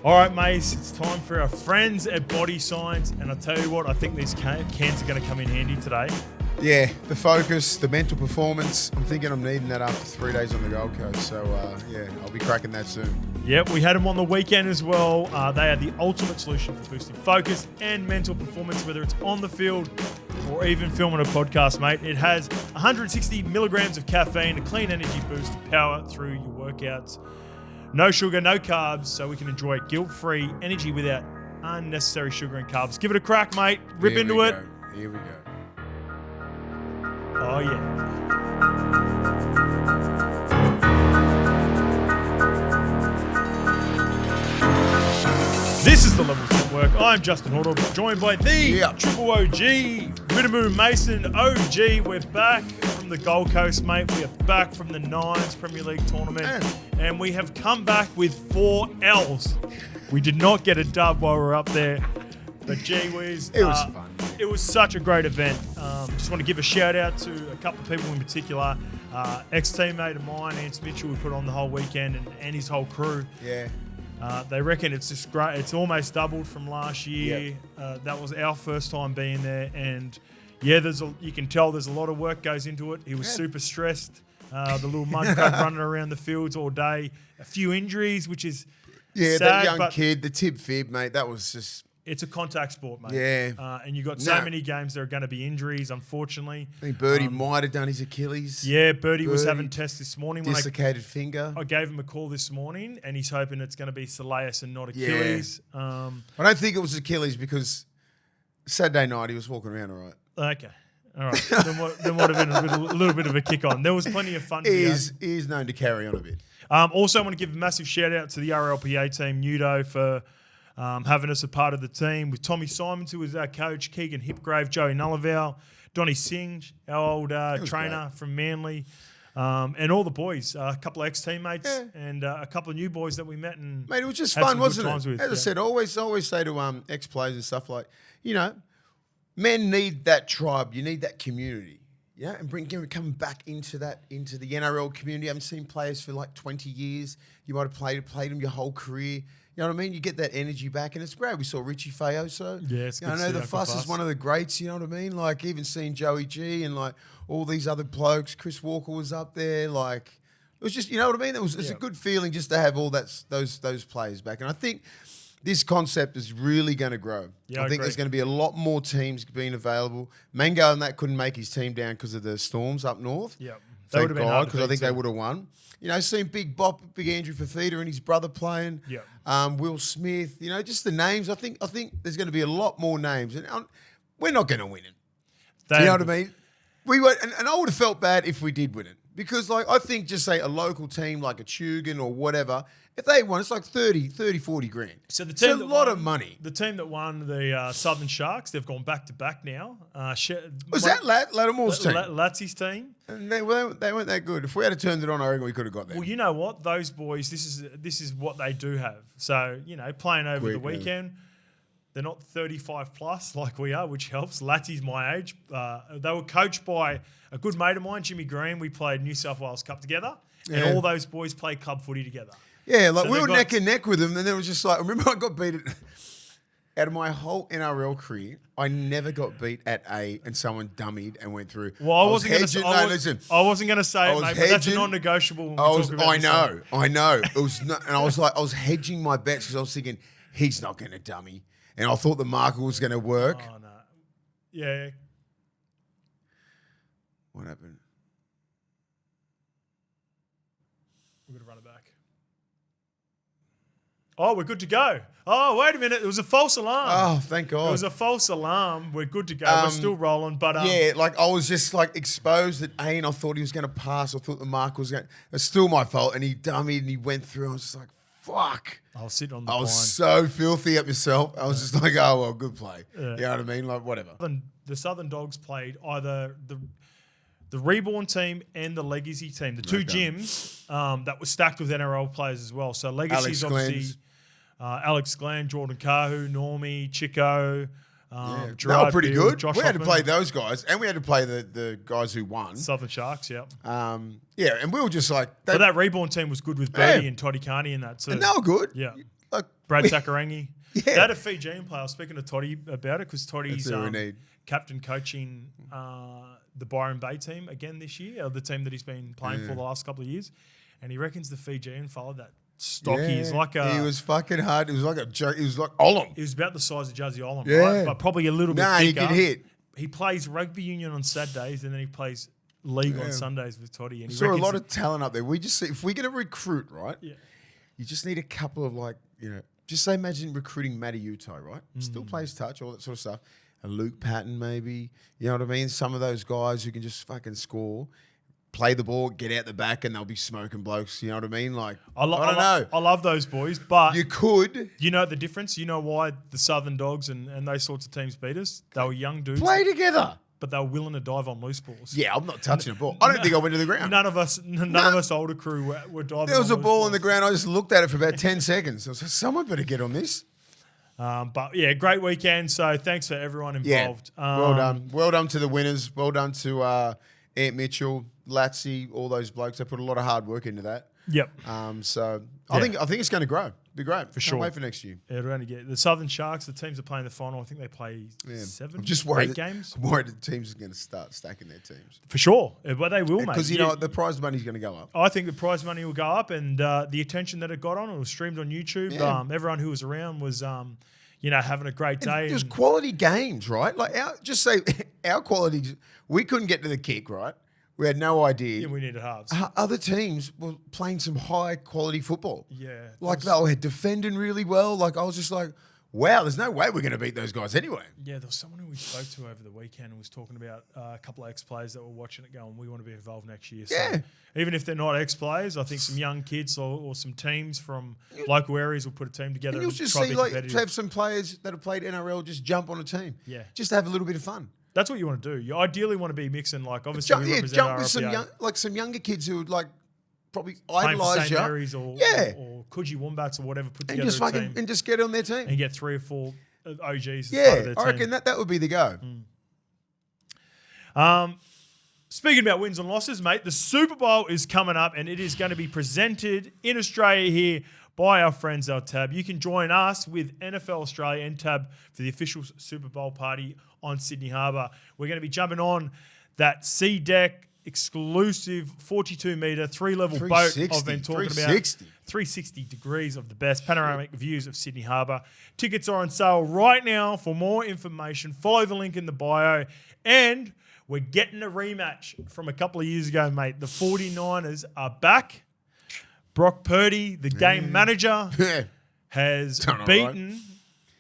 All right, mates, it's time for our friends at Body Science. And I tell you what, I think these cans are going to come in handy today. Yeah, the focus, the mental performance. I'm thinking I'm needing that after 3 days on the Gold Coast. So, yeah, I'll be cracking that soon. Yep, we had them on the weekend as well. They are the ultimate solution for boosting focus and mental performance, whether it's on the field or even filming a podcast, mate. It has 160 milligrams of caffeine, a clean energy boost to power through your workouts. No sugar, no carbs, so we can enjoy guilt-free energy without unnecessary sugar and carbs. Give it a crack, mate. Rip into it. Here we go. Oh, yeah. This is the Levels Network. I'm Justin Horo, joined by the Triple OG, Willie Mason OG. We're back from the Gold Coast, mate. We are back from the Nines Premier League tournament, and we have come back with 4 L's. We did not get a dub while we were up there, but gee whiz. It was fun. It was such a great event. Just want to give a shout out to a couple of people in particular. Ex-teammate of mine, Ance Mitchell, who put on the whole weekend, and his whole crew. Yeah. They reckon it's just great. It's almost doubled from last year. Yep. That was our first time being there, and yeah, you can tell there's a lot of work goes into it. He was super stressed. The little mud crab running around the fields all day. A few injuries, which is sad, that young kid, the tib fib, mate. That was just. It's a contact sport, mate. Yeah. And you've got so many games there are going to be injuries, unfortunately. I think Birdie might have done his Achilles. Yeah, Birdie was having tests this morning. Dislocated finger. I gave him a call this morning, and he's hoping it's going to be soleus and not Achilles. Yeah. I don't think it was Achilles because Saturday night he was walking around all right. Okay. All right. then would have been a little bit of a kick on. There was plenty of fun. He is known to carry on a bit. Also, I want to give a massive shout out to the RLPA team, Nudo, for having us a part of the team, with Tommy Simons, who was our coach, Keegan Hipgrave, Joey Nullival, Donnie Singh, our old trainer from Manly, and all the boys, a couple of ex-teammates and a couple of new boys that we met. And mate, it was just fun, wasn't it? As I said, I always say to ex-players and stuff like, men need that tribe. You need that community. Yeah, and coming back into the NRL community. I haven't seen players for like 20 years. You might have played them your whole career. You know what I mean? You get that energy back, and it's great. We saw Richie Feo, so it's good. I know the Fuss is one of the greats. You know what I mean? Like even seeing Joey G and like all these other blokes. Chris Walker was up there. Like it was just, you know what I mean? It's a good feeling just to have all those players back, and I think this concept is really going to grow. Yeah, I think there's going to be a lot more teams being available. Mango and that couldn't make his team down because of the storms up north. Yeah, thank God, because I think they would have won. Seeing Big Andrew Fafita and his brother playing. Yeah. Will Smith. Just the names. I think there's going to be a lot more names, and we're not going to win it. You know what I mean? We were, and I would have felt bad if we did win it, because I think just say a local team like a Tugan or whatever, if they won, it's like 30, 40 grand. So the team it's a lot of money. The team that won the Southern Sharks, they've gone back to back now. Was that Latimor's team? Latsie's team. And they weren't that good. If we had turned it on, I reckon we could have got there. Well, you know what? Those boys, this is what they do have. So, playing over the weekend, they're not 35 plus like we are, which helps. Latsie's my age. They were coached by a good mate of mine, Jimmy Green. We played New South Wales Cup together, and all those boys played club footy together. Yeah, like we were neck and neck with them, and it was just like, remember I got beat out of my whole NRL career, I never got beat at A and someone dummied and went through. Well, I wasn't going to say it, mate, but that's a non-negotiable. I know. It was not, and I was hedging my bets because I was thinking, he's not going to dummy. And I thought the marker was going to work. Oh, no. Yeah. What happened? We're going to run it back. Oh, we're good to go. Oh, wait a minute. It was a false alarm. Oh, thank God. It was a false alarm. We're good to go. We're still rolling. But I was just like exposed at A, and I thought he was going to pass. I thought the marker was going to. It's still my fault. And he dummied and he went through. I was just like, fuck. I was sitting on the I was blind. So filthy at myself. I was just like, oh, well, good play. Yeah. You know what I mean? Like, whatever. The Southern Dogs played either the Reborn team and the Legacy team, the two gyms that were stacked with NRL players as well. So Legacy's obviously Alex Glenn, Jordan Kahu, Normie, Chico. They were pretty good. Josh Hoffman. Had to play those guys, and we had to play the guys who won. Southern Sharks, yeah. And we were just like... But that Reborn team was good with Birdie and Toddy Carney and that too. And they were good. Yeah. Like, Brad Sakarangi. Yeah. They had a Fijian player. I was speaking to Toddy about it because Toddy's That's what we need. captain coaching the Byron Bay team again this year, or the team that he's been playing for the last couple of years. And he reckons the Fijian fella, that stocky, is like a... He was fucking hard. It was like a joke. He was like Olam. He was about the size of Jazzy Olam, Yeah. right? But probably a little bit thicker. He could hit. He plays rugby union on Saturdays and then he plays league on Sundays with Toddy. And he Saw a reckons lot of talent up there. We just see, if we're going to recruit, right? Yeah. You just need a couple of just say imagine recruiting Matty Utai, right? Still plays touch, all that sort of stuff. A Luke Patton maybe. You know what I mean? Some of those guys who can just fucking score, play the ball, get out the back, and they'll be smoking blokes. You know what I mean? Like, I don't know. I love those boys, but you could. You know the difference? You know why the Southern Dogs and those sorts of teams beat us? They were young dudes. Play together. But they were willing to dive on loose balls. Yeah, I'm not touching a ball. I don't think I went to the ground. None of us older crew were diving. There was a on ball loose in the ground. I just looked at it for about 10 seconds. I was like, someone better get on this. But yeah, great weekend. So thanks for everyone involved. Yeah, well done. Well done to the winners. Well done to Ant Mitchell, Latsy, all those blokes. They put a lot of hard work into that. Yep. So I think it's going to grow. Be great. Sure. Can't wait for next year. Yeah, we're only get the Southern Sharks. The teams are playing the final. I think they play I'm just worried 8 games. I'm worried the teams are going to start stacking their teams. For sure, but they will, mate. Because you know what, the prize money's going to go up. I think the prize money will go up, and the attention that it got on, it was streamed on YouTube. Yeah. Everyone who was around was, having a great day. It was quality games, right? Like our quality. We couldn't get to the kick, right? We had no idea. Yeah, we needed halves. Other teams were playing some high quality football. Yeah. Like they were defending really well. Like I was just like, wow, there's no way we're going to beat those guys anyway. Yeah, there was someone who we spoke to over the weekend who was talking about a couple of ex-players that were watching it going, we want to be involved next year. So Yeah. even if they're not ex-players, I think some young kids or some teams from local areas will put a team together And you'll and just try to see be like competitive. to have some players that have played NRL just jump on a team. Yeah. Just to have a little bit of fun. That's what you want to do. You ideally want to be mixing, like obviously we represent jump with RLPA. some younger kids who would like probably Playing for idolise St. you. Mary's or Coogee Wombats or whatever, put And together just a team and just get on their team. and get 3 or 4 OGs as part of Yeah, their I team. reckon that would be the go. Speaking about wins and losses, mate, the Super Bowl is coming up and it is going to be presented in Australia here by our friends at Tab. You can join us with NFL Australia and Tab for the official Super Bowl party on Sydney Harbour. We're going to be jumping on that C deck exclusive 42-metre, 3-level boat I've been talking about. 360 degrees of the best panoramic views of Sydney Harbour. Tickets are on sale right now. For more information, follow the link in the bio. And we're getting a rematch from a couple of years ago, mate. The 49ers are back. Brock Purdy, the game manager, has beaten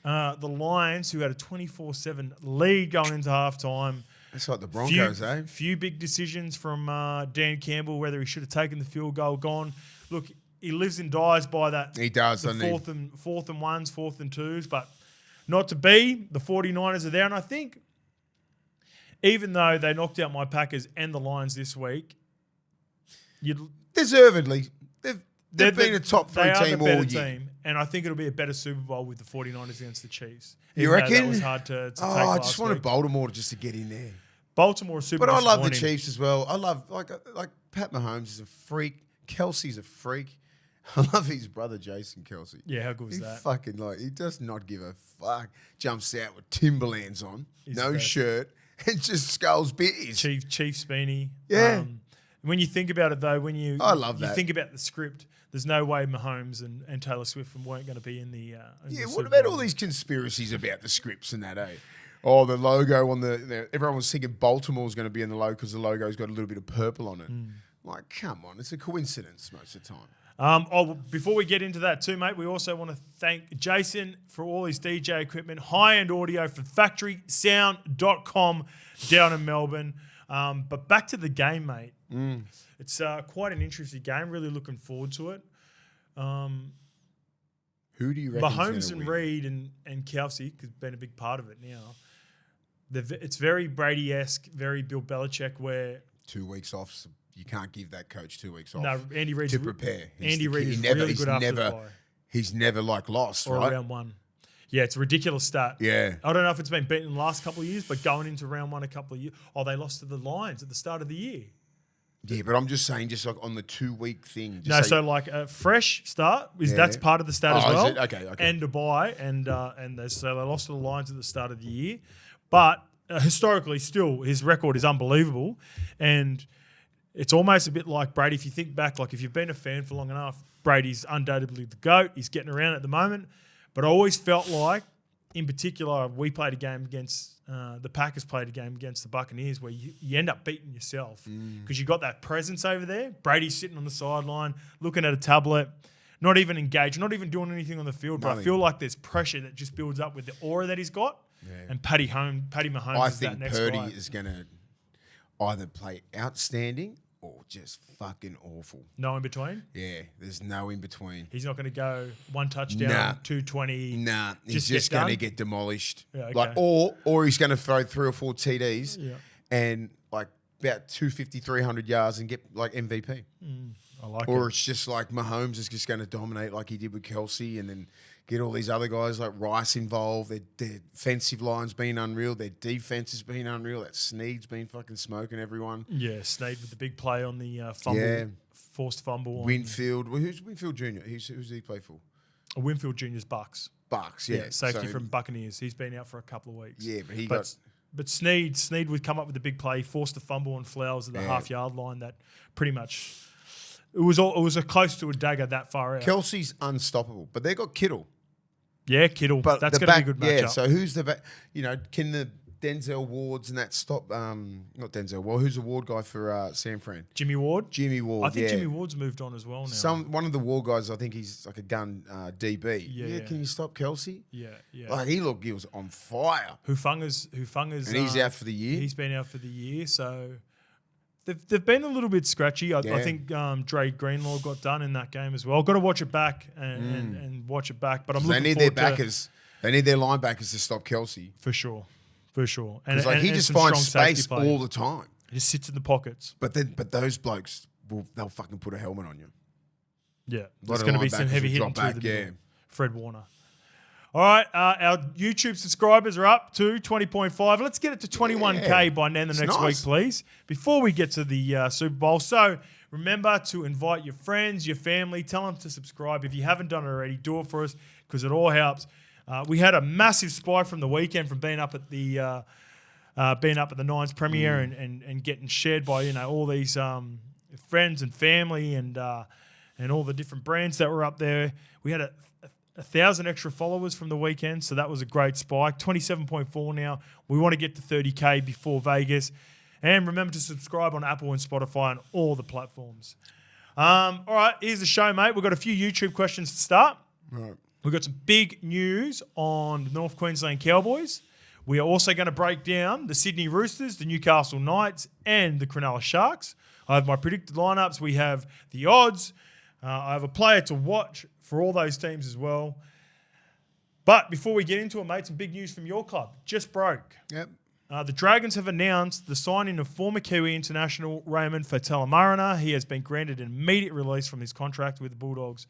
the Lions, who had a 24-7 lead going into halftime. That's like the Broncos, Few big decisions from Dan Campbell, whether he should have taken the field goal, gone. Look, he lives and dies by that. He does, the doesn't he? fourth and ones, 4th and 2s, but not to be. The 49ers are there, and I think even though they knocked out my Packers and the Lions this week, deservedly, they've been a top 3 team all year. Team, and I think it'll be a better Super Bowl with the 49ers against the Chiefs. You reckon? That was hard to take I just wanted week. Baltimore just to get in there. Baltimore is super But I love the disappointing. Chiefs as well. I love like Pat Mahomes is a freak. Kelsey's a freak. I love his brother Jason Kelsey. Yeah, how good was that? Fucking he does not give a fuck. Jumps out with Timberlands on, He's no the best. shirt, and just skulls beers. Chief Speeney. Yeah. When you think about it, though, I love you that. think about the script, there's no way Mahomes and Taylor Swift weren't going to be in the. Yeah, the what Super about Bowl. all these conspiracies about the scripts and that, eh? Oh, the logo on everyone was thinking Baltimore's going to be in the logo because the logo's got a little bit of purple on it. Like, come on, it's a coincidence most of the time. Before we get into that too, mate, we also want to thank Jason for all his DJ equipment, high-end audio from factorysound.com down in Melbourne. But back to the game, mate. It's quite an interesting game. Really looking forward to it. Who do you reckon? Mahomes and Reed and Kelsey has been a big part of it now. It's very Brady-esque, very Bill Belichick, where 2 weeks off. So you can't give that coach 2 weeks off. no, Andy Reid's to prepare. Andy Reid is really good after the bye. He's never lost, Or right? round one. Yeah, it's a ridiculous stat. Yeah. I don't know if it's been beaten in the last couple of years, but going into round one a couple of years. Oh, they lost to the Lions at the start of the year. Yeah, but I'm just saying, just like on the 2-week thing. Just No, say, so like a fresh start that's part of the stat as is well. it? Okay. And a bye, so they lost to the Lions at the start of the year, but historically, still his record is unbelievable, and it's almost a bit like Brady. If you think back, like if you've been a fan for long enough, Brady's undoubtedly the GOAT. He's getting around at the moment, but I always felt like, in particular, we played a game against the Packers played a game against the Buccaneers where you end up beating yourself because you got that presence over there. Brady's sitting on the sideline, looking at a tablet, not even engaged, not even doing anything on the field. But I feel like there's pressure that just builds up with the aura that he's got. Yeah. And Paddy Mahomes is that next guy. I think Purdy is going to either play outstanding or just fucking awful. No in between? Yeah, there's no in between. He's not going to go one touchdown, 220. Nah, he's just going to get demolished. Yeah, okay. Like, or he's going to throw 3 or 4 TDs and like about 250, 300 yards and get like MVP. I like it. Or it's just like Mahomes is just going to dominate like he did with Kelsey and then get all these other guys like Rice involved. Their defensive line's been unreal. Their defense has been unreal. That Snead's been fucking smoking everyone. Yeah, Snead with the big play on the fumble, forced fumble. Winfield. Who's Winfield Jr.? Who's he play for? Winfield Jr.'s Bucks. Bucks, yeah. Safety from Buccaneers. He's been out for a couple of weeks. Yeah, But Snead would come up with the big play, forced the fumble on Flowers at the half-yard line that pretty much... It was a close to a dagger that far out. Kelsey's unstoppable, but they got Kittle. Yeah, Kittle. But that's going to be a good matchup. Yeah, so who's the back? You know, can the Denzel Wards and that stop? Not Denzel Ward. Who's the Ward guy for San Fran? Jimmy Ward. I think Jimmy Ward's moved on as well now. One of the Ward guys, I think he's like a gun DB. Yeah. Can you stop Kelsey? Yeah. Like he was on fire. Hufunga's, and he's out for the year. He's been out for the year, so. They've been a little bit scratchy. I think Dre Greenlaw got done in that game as well. Got to watch it back and watch it back. But I'm looking forward their backers. They need their linebackers to stop Kelsey for sure. And he just finds space all the time. He just sits in the pockets. But those blokes they'll fucking put a helmet on you. Yeah, there's going to be some heavy hitting through the middle. Fred Warner. All right, our YouTube subscribers are up to 20.5. Let's get it to 21K by then the next week, please, before we get to the Super Bowl. So remember to invite your friends, your family, tell them to subscribe. If you haven't done it already, do it for us because it all helps. We had a massive spike from the weekend from being up at the Nines premiere and getting shared by all these friends and family and all the different brands that were up there. We had 1,000 extra followers from the weekend, so that was a great spike. 27.4 now. We want to get to 30K before Vegas. And remember to subscribe on Apple and Spotify and all the platforms. All right, here's the show, mate. We've got a few YouTube questions to start. Right. We've got some big news on the North Queensland Cowboys. We are also going to break down the Sydney Roosters, the Newcastle Knights, and the Cronulla Sharks. I have my predicted lineups. We have the odds. I have a player to watch for all those teams as well. But before we get into it, mate, some big news from your club. Just broke. Yep. The Dragons have announced the signing of former Kiwi international Raymond Faitala-Mariner. He has been granted an immediate release from his contract with the Bulldogs.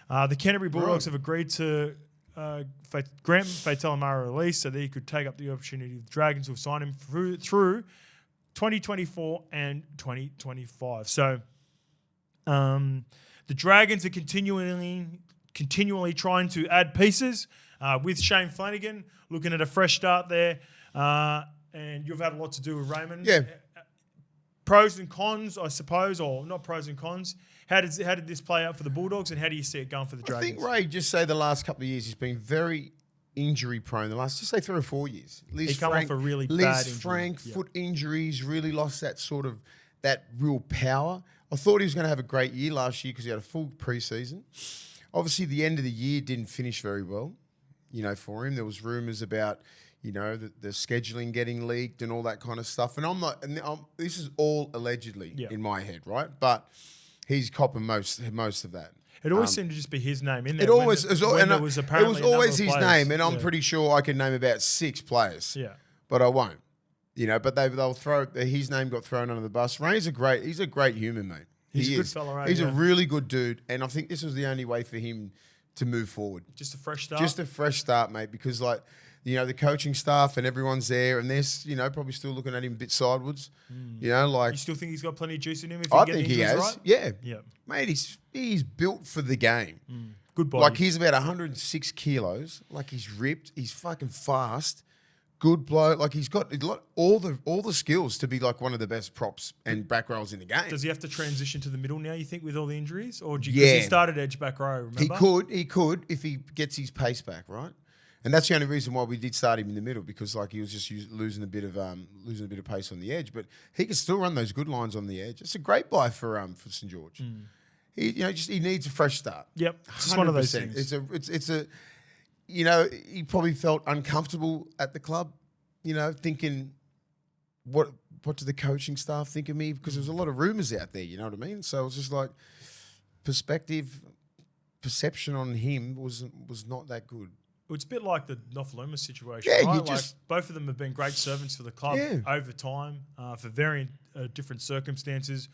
The Canterbury Bulldogs have agreed to grant Faitala-Mariner a release so that he could take up the opportunity of the Dragons who have signed him through 2024 and 2025. So the Dragons are continually trying to add pieces with Shane Flanagan, looking at a fresh start there. And you've had a lot to do with Raymond. Yeah. Pros and cons, I suppose, or not pros and cons. How did this play out for the Bulldogs, and how do you see it going for the Dragons? I think Ray, just say the last couple of years, he's been very injury prone. The last, just say 3 or 4 years. He come off a really bad injury. Frank, foot injuries, really lost that real power. I thought he was going to have a great year last year because he had a full preseason. Obviously, the end of the year didn't finish very well, for him. There was rumours about, the scheduling getting leaked and all that kind of stuff. And this is all allegedly in my head, right? But he's copping most of that. It always seemed to just be his name, innit? It was always his name, and I'm pretty sure I can name about 6 players. Yeah, but I won't. But they'll throw his name got thrown under the bus. Ray's he's a great human, mate. He's a good fella, right? He's a really good dude, and I think this was the only way for him to move forward. Just a fresh start? Just a fresh start, mate, because, like, you know, the coaching staff and everyone's there and they're, you know, probably still looking at him a bit sideways. You know, like... You still think he's got plenty of juice in him if I he think get he has. right? Yeah. Yeah. Mate, he's built for the game. Good body. Like, he's about 106 kilos. Like, he's ripped. He's fucking fast. Good bloke. Like, he's got all the skills to be, like, one of the best props and back rows in the game. Does he have to transition to the middle now, you think, with all the injuries? Or because Yeah. he started edge back row, remember? He could if he gets his pace back, right? And that's the only reason why we did start him in the middle, because, like, he was just losing a bit of pace on the edge. But he can still run those good lines on the edge. It's a great buy for St George. He needs a fresh start. Yep, it's just one of those 100%. things. It's a you know, he probably felt uncomfortable at the club, you know, thinking what do the coaching staff think of me, because there's a lot of rumours out there, you know what I mean? So it was just like perception on him was not that good. It's a bit like the Nofaluma situation, Yeah, right? Like both of them have been great servants for the club over time, for varying different circumstances.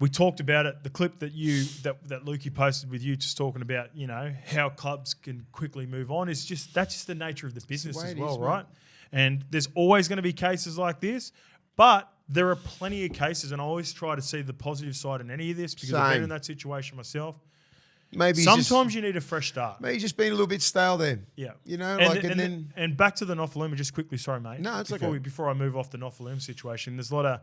We talked about it, the clip that Lukey posted with you, just talking about, you know, how clubs can quickly move on. That's just the nature of the business as well, right? And there's always going to be cases like this, but there are plenty of cases, and I always try to see the positive side in any of this, because I've been in that situation myself. Maybe sometimes you need a fresh start. Maybe just being a little bit stale there. Yeah. You know, and back to the Nofaluma just quickly, sorry, mate. No, it's okay. Before I move off the Nofaluma situation, there's a lot of,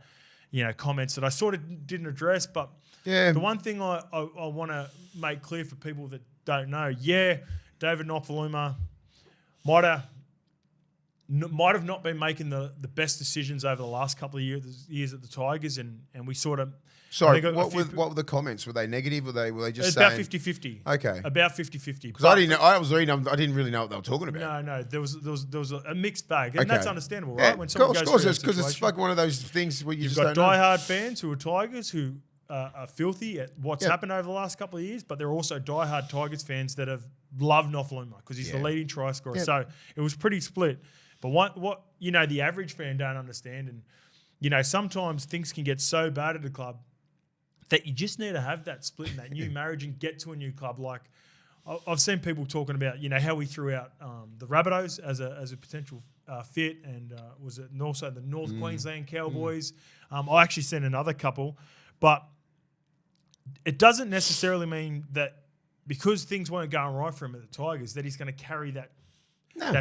you know, comments that I sort of didn't address, but the one thing I want to make clear for people that don't know, David Nofaluma might have not been making the best decisions over the last couple of years at the Tigers, and we sort of... Sorry, what were the comments? Were they negative? Were they just about saying... 50-50. Okay. About 50-50. Because I didn't know. I was reading. I didn't really know what they were talking about. No. There was a mixed bag, and that's understandable, right? Yeah, When someone goes through a because it's like one of those things where you've just got diehard fans who are Tigers who are filthy at what's happened over the last couple of years, but there are also diehard Tigers fans that have loved Nofaluma because he's the leading try scorer. Yep. So it was pretty split. But what you know, the average fan don't understand, and you know, sometimes things can get so bad at the club that you just need to have that split and that new marriage and get to a new club. Like I've seen people talking about, you know, how we threw out the Rabbitohs as a potential fit, and was it also the North Queensland Cowboys. I actually sent another couple, but it doesn't necessarily mean that because things weren't going right for him at the Tigers that he's going to carry that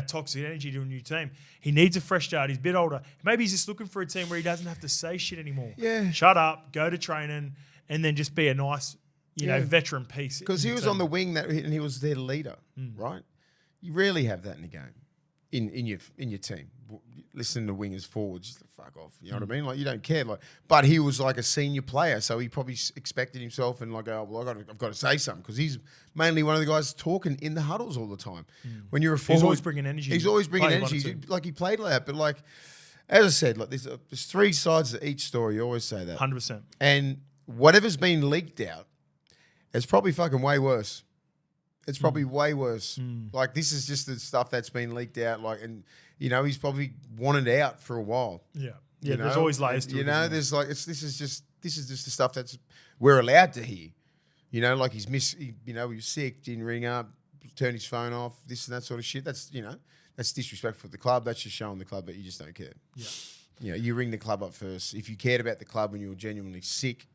toxic energy to a new team. He needs a fresh start. He's a bit older. Maybe he's just looking for a team where he doesn't have to say shit anymore. Yeah. Shut up, go to training, and then just be a nice, you know, veteran piece. Because he was on the wing and he was their leader, right? You rarely have that in a game, in your team. Listening to wingers forwards, just fuck off. You know what I mean? Like, you don't care. Like, but he was like a senior player, so he probably expected himself and like, oh well, I've got to say something, because he's mainly one of the guys talking in the huddles all the time. When you're a forward, he's always bringing energy. He's always bringing energy. Like, he played like that, but like, as I said, like there's three sides to each story. You always say that. 100%. And whatever's been leaked out, it's probably fucking way worse. It's probably way worse. Like, this is just the stuff that's been leaked out. Like, and you know, he's probably wanted out for a while. Yeah. There's always layers to it. You know, there's like this is just the stuff that's we're allowed to hear. You know, like he was sick, didn't ring up, turned his phone off, this and that sort of shit. That's, you know, that's disrespectful for the club. That's just showing the club that you just don't care. Yeah. You know, you ring the club up first. If you cared about the club when you were genuinely sick,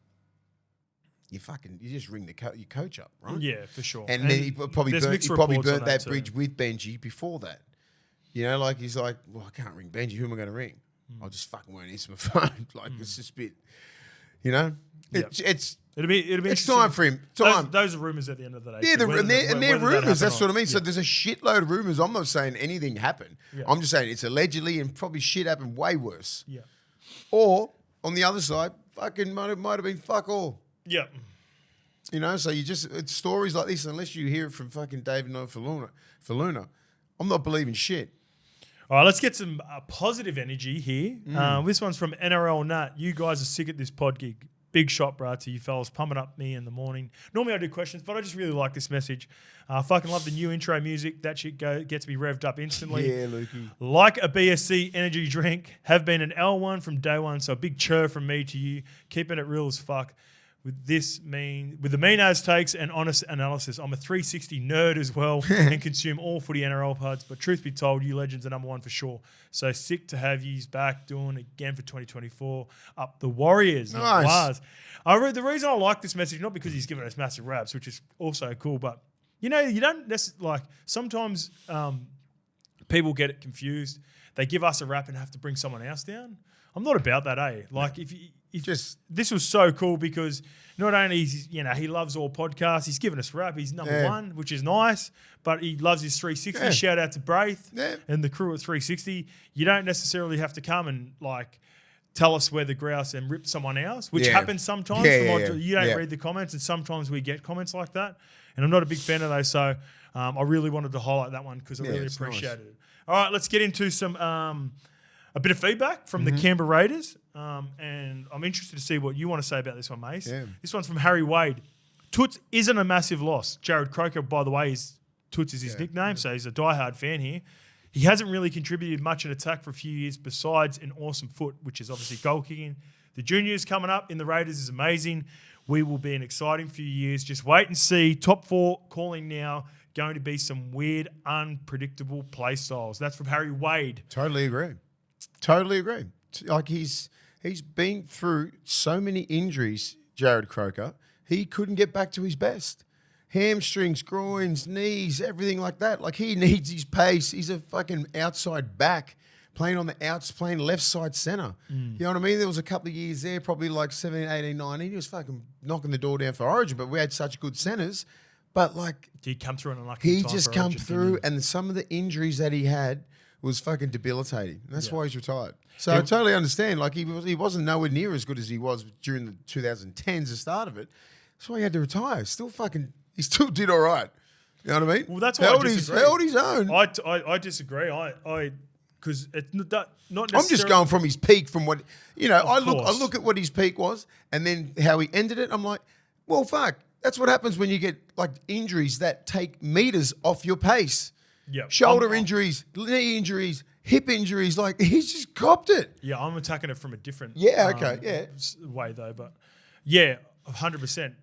you just ring your coach up, right? Yeah, for sure. And then he probably burnt that bridge with Benji before that. You know, like he's like, well, I can't ring Benji. Who am I going to ring? I just fucking won't answer my phone. Like, it's just a bit, you know, it'll be time for him. Those are rumors at the end of the day. Yeah, they're rumors. That's what I mean. So there's a shitload of rumors. I'm not saying anything happened. Yeah. I'm just saying it's allegedly, and probably shit happened way worse. Yeah. Or on the other side, fucking might have been fuck all. Yeah. You know, so it's stories like this, unless you hear it from fucking David Nofaluma, I'm not believing shit. All right, let's get some positive energy here. This one's from NRL Nat. You guys are sick at this pod gig. Big shot, bro, to you fellas, pumping up me in the morning. Normally I do questions, but I just really like this message. Fucking love the new intro music. That shit gets me revved up instantly. Yeah, Lukey. Like a BSC energy drink. Have been an L1 from day one, so a big chur from me to you. Keeping it real as fuck. with the mean as takes and honest analysis. I'm a 360 nerd as well and consume all footy NRL pods. But truth be told, you legends are number one for sure. So sick to have yous back doing again for 2024. Up the Warriors. Nice. The reason I like this message, not because he's given us massive raps, which is also cool, but you don't necessarily, like, sometimes people get it confused. They give us a rap and have to bring someone else down. I'm not about that, Like, this was so cool because not only he loves all podcasts, he's given us rap. He's number one, which is nice, but he loves his 360. Yeah. Shout out to Braith and the crew at 360. You don't necessarily have to come and tell us where the grouse and rip someone else, which happens sometimes. You don't read the comments, and sometimes we get comments like that. And I'm not a big fan of those, so I really wanted to highlight that one because I really appreciated it. All right, let's get into some a bit of feedback from the Canberra Raiders, and I'm interested to see what you want to say about this one, Mace. Yeah. This one's from Harry Wade. Toots isn't a massive loss. Jared Croker, by the way, Toots is his nickname, so he's a diehard fan here. He hasn't really contributed much in attack for a few years besides an awesome foot, which is obviously goal kicking. The juniors coming up in the Raiders is amazing. We will be an exciting few years. Just wait and see. Top 4 calling now. Going to be some weird, unpredictable play styles. That's from Harry Wade. Totally agree. Like, he's been through so many injuries, Jared Croker. He couldn't get back to his best. Hamstrings, groins, knees, everything like that. Like, he needs his pace. He's a fucking outside back, playing on the outs, playing left side centre. You know what I mean? There was a couple of years there, probably like 17, 18, 19. He was fucking knocking the door down for Origin, but we had such good centres. But, like, did he come through in a lucky he time just for come Origin, through, and some of the injuries that he had was fucking debilitating. That's why he's retired. So I totally understand. Like, he wasn't nowhere near as good as he was during the 2010s, the start of it. That's why he had to retire. He still did all right. You know what I mean? Well, that's why I disagree. Held his own. I disagree. Because it's not necessarily. I'm just going from his peak, from what I course. look at what his peak was, and then how he ended it. I'm like, well, fuck. That's what happens when you get like injuries that take meters off your pace. Yeah, shoulder injuries, knee injuries, hip injuries. Like, he's just copped it. Yeah, I'm attacking it from a different way though. But yeah, 100%.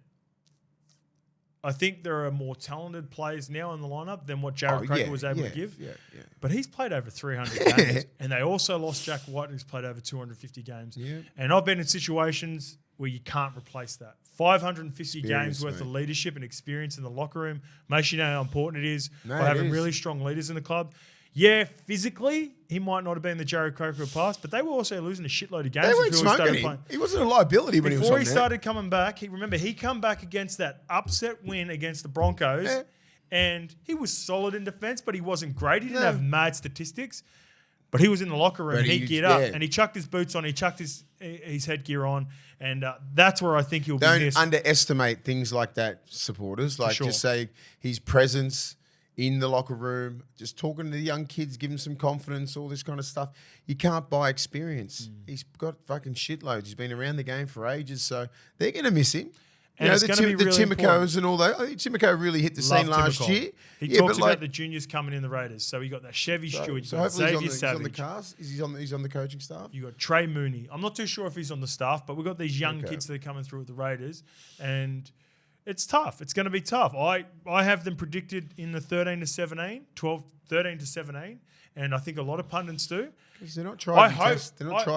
I think there are more talented players now in the lineup than what Jared Croker was able to give. Yeah. But he's played over 300 games, and they also lost Jack White, who's played over 250 games. Yeah. And I've been in situations where you can't replace that. 550 games worth of leadership and experience in the locker room makes you know how important it is by having really strong leaders in the club. Yeah, physically, he might not have been the Jared Croker of past, but they were also losing a shitload of games. They weren't smoking him. He wasn't a liability when he was on there. Before he started coming back, he come back against that upset win against the Broncos, and he was solid in defence, but he wasn't great. He didn't have mad statistics, but he was in the locker room, and he geared up, and he chucked his boots on, he chucked his headgear on, and that's where I think he'll be missed. Don't underestimate things like that, supporters. Like, just say his presence in the locker room, just talking to the young kids, giving some confidence, all this kind of stuff. You can't buy experience. He's got fucking shitloads. He's been around the game for ages, so they're going to miss him. And it's going to be really Timokos and all that. I think Timoko really hit the scene last year. He talks about the juniors coming in the Raiders. So we got that Chevy Stewart, so hopefully Xavier he's Savage. on the cast. He's on the coaching staff. You got Trey Mooney. I'm not too sure if he's on the staff, but we've got these young kids that are coming through with the Raiders, and it's tough. It's going to be tough. I have them predicted in the 13 to 17, 13 to 17, and I think a lot of pundits do. Because they're not tried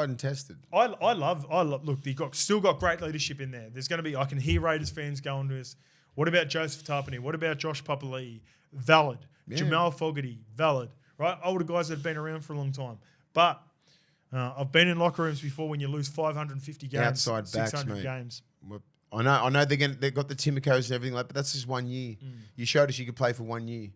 and tested. I love. Look, they still got great leadership in there. There's going to be. I can hear Raiders fans going to us. What about Joseph Tarpany? What about Josh Papali'i? Valid. Yeah. Jamal Fogarty. Valid. Right, older guys that have been around for a long time. But I've been in locker rooms before when you lose 550 games, outside 600 backs, games. I know they've got the Timokos and everything like, but that's just 1 year. You showed us you could play for 1 year.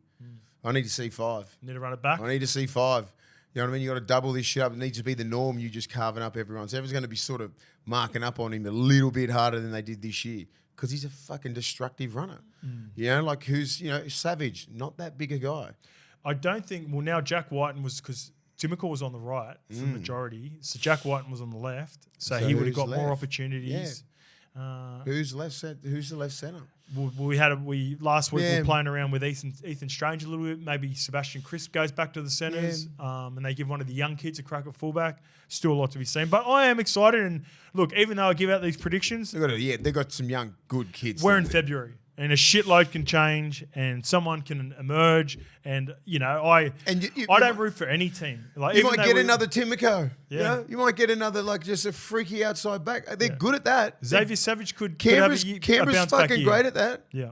I need to see 5. Need to run it back. I need to see 5. You know what I mean? You got to double this shit up. It needs to be the norm. You just carving up everyone. So everyone's going to be sort of marking up on him a little bit harder than they did this year because he's a fucking destructive runner. You know, like who's savage, not that big a guy. I don't think. Well, now Jack Whiten was because Timoko was on the right for the majority, so Jack Whiten was on the left, so he would have got more opportunities. Who's the left centre? We last week we were playing around with Ethan Strange a little bit. Maybe Sebastian Crisp goes back to the centres, and they give one of the young kids a crack at fullback. Still a lot to be seen, but I am excited. And look, even though I give out these predictions, they got some young good kids. We're in February, and a shitload can change, and someone can emerge. And I don't root for any team. Like you might get another Timoko. Yeah, you might get another just a freaky outside back. They're good at that. Xavier Savage could Canberra's have a bounce fucking back great at that. Yeah.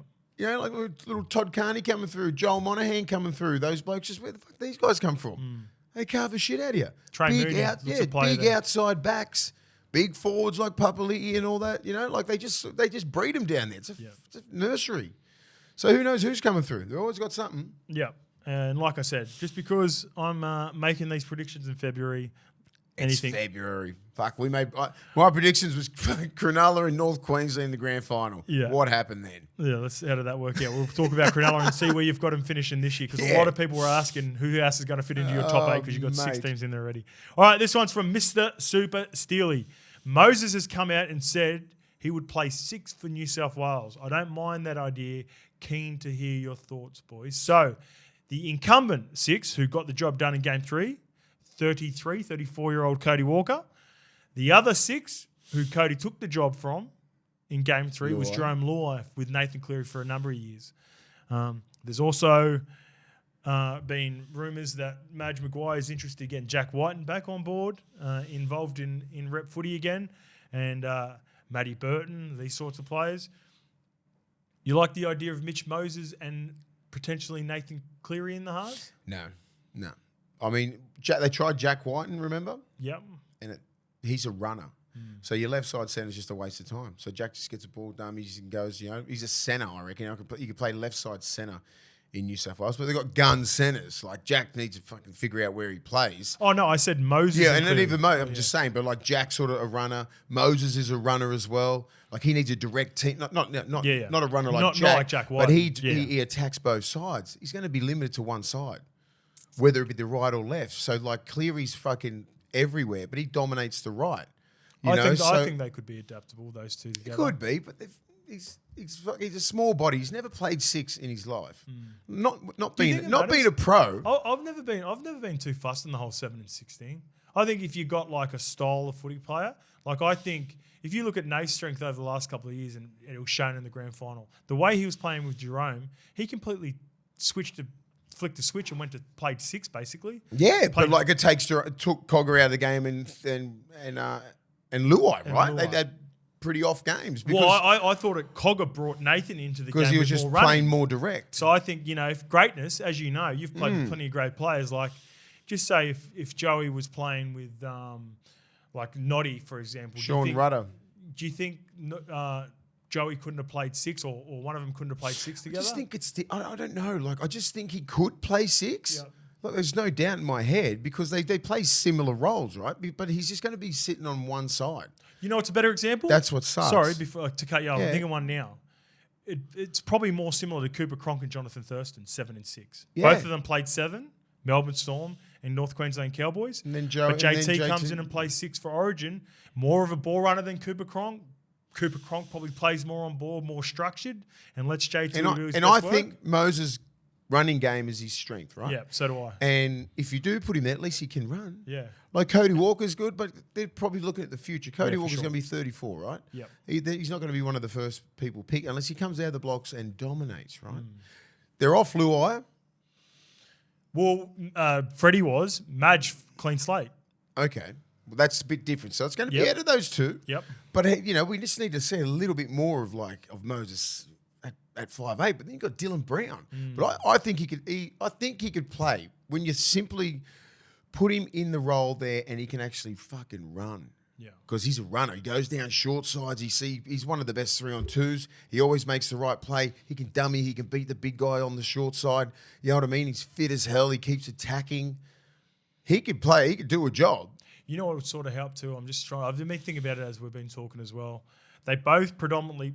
Like little Todd Carney coming through, Joel Monahan coming through. Those blokes, just where the fuck these guys come from? They carve the shit out of you. Big outside backs, big forwards like Papali'i and all that. They just breed them down there. It's a nursery. So who knows who's coming through? They've always got something. Yeah, and like I said, just because I'm making these predictions in February. It's February. Fuck, we made my predictions was Cronulla in North Queensland in the grand final. Yeah. What happened then? Yeah, how did that work out? We'll talk about Cronulla and see where you've got them finishing this year, because a lot of people were asking who else is going to fit into your top 8 because you've got 6 teams in there already. All right, this one's from Mr. Super Steely. Moses has come out and said he would play 6 for New South Wales. I don't mind that idea. Keen to hear your thoughts, boys. So, the incumbent 6 who got the job done in Game 3, 34-year-old Cody Walker. The other 6 who Cody took the job from in Game 3 was Jerome Luai with Nathan Cleary for a number of years. There's also been rumours that Madge Maguire is interested in getting Jack Whiten back on board, involved in rep footy again, and Matty Burton, these sorts of players. You like the idea of Mitch Moses and potentially Nathan Cleary in the halves? No. I mean, they tried Jack Whiten, remember? Yep. And he's a runner. So your left side centre is just a waste of time. So Jack just gets a ball dummies and goes, he's a centre, I reckon. You could play left side centre in New South Wales, but they've got gun centres. Like Jack needs to fucking figure out where he plays. Oh, no, I said Moses. Yeah, and not even Moses. I'm just saying, but like Jack's sort of a runner. Moses is a runner as well. Like he needs a direct team, not a runner like Jack. Not like Jack White. But he attacks both sides. He's going to be limited to one side, whether it be the right or left. So like Cleary's fucking everywhere, but he dominates the right. I think they could be adaptable, those two together. Could be, but he's a small body. He's never played 6 in his life. Not being a pro. I've never been too fussed in the whole 7 and 16. I think if you got like a style of footy player, like I think if you look at Nate's strength over the last couple of years, and it was shown in the grand final, the way he was playing with Jerome, he completely flicked the switch and went to played 6 basically. Yeah, but like it took COKER out of the game and Luai, right? Luai. They had pretty off games. Well, I thought COKER brought Nathan into the game because he was just playing more direct. So I think if greatness, as you know, you've played with plenty of great players. Like, just say if Joey was playing with like Noddy, for example, Sean Rudder. Do you think Joey couldn't have played 6, or one of them couldn't have played 6 together? I just think I don't know. Like, I just think he could play 6. Yep. Look, there's no doubt in my head because they play similar roles, right? But he's just going to be sitting on one side. You know what's a better example? That's what sucks. Sorry, to cut you off, I'm thinking one now. It's probably more similar to Cooper Cronk and Jonathan Thurston, 7 and 6. Yeah. Both of them played 7, Melbourne Storm and North Queensland Cowboys. And then JT comes in and plays 6 for Origin. More of a ball runner than Cooper Cronk. Cooper Cronk probably plays more on ball, more structured, and lets JT do his best work. And I think Moses' running game is his strength, right? Yeah, so do I. And if you do put him there, at least he can run. Yeah. Like Cody Walker's good, but they're probably looking at the future. Cody Walker's going to be 34, right? Yeah. He's not going to be one of the first people picked unless he comes out of the blocks and dominates, right? They're off Luai. Well, Freddie was. Madge, clean slate. Okay. Well, that's a bit different. So it's going to be out of those two. Yep. But, we just need to see a little bit more of Moses at 5'8", but then you've got Dylan Brown. But I think he could play when you simply put him in the role there and he can actually fucking run. Yeah. Because he's a runner. He goes down short sides. He's one of the best 3-on-2s. He always makes the right play. He can dummy. He can beat the big guy on the short side. You know what I mean? He's fit as hell. He keeps attacking. He could play. He could do a job. You know what would sort of help too? I've been thinking about it as we've been talking as well. They both predominantly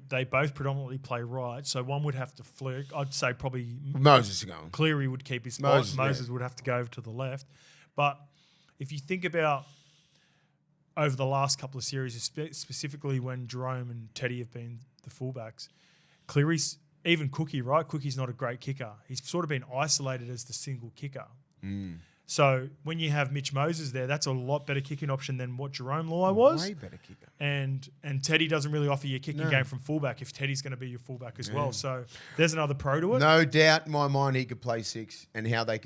play right, so one would have to flick. I'd say probably Moses going. Cleary would keep his spot. Moses would have to go over to the left. But if you think about over the last couple of series, specifically when Jerome and Teddy have been the fullbacks, Cleary's, even Cookie, right? Cookie's not a great kicker. He's sort of been isolated as the single kicker. So when you have Mitch Moses there, that's a lot better kicking option than what Jerome Luai was. Way better kicker. And Teddy doesn't really offer you a kicking game from fullback if Teddy's going to be your fullback as well. So there's another pro to it. No doubt in my mind he could play 6, and how they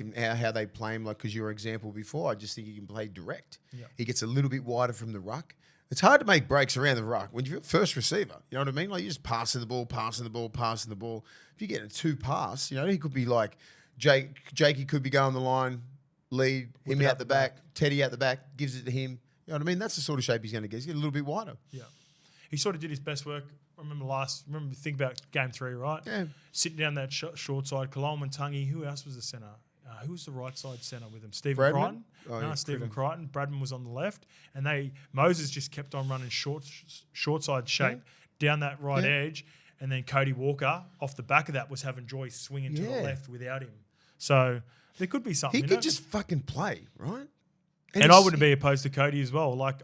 play him, like, because your example before, I just think he can play direct. Yep. He gets a little bit wider from the ruck. It's hard to make breaks around the ruck when you're first receiver. You know what I mean? Like, you're just passing the ball. If you get a 2 pass, you know, he could be like Jakey could be going the line, lead, him out the back, Teddy out the back, gives it to him. You know what I mean? That's the sort of shape he's going to get. He's getting a little bit wider. Yeah. He sort of did his best work. Think about game 3, right? Yeah. Sitting down that short side, Kaloma Tungi. Who else was the centre? Who was the right side centre with him? Stephen Crichton? Stephen Crichton. Bradman was on the left. And Moses just kept on running short side shape down that right edge. And then Cody Walker, off the back of that, was having Joyce swinging to the left without him. So there could be something. He could just fucking play, right? And I wouldn't be opposed to Cody as well. Like,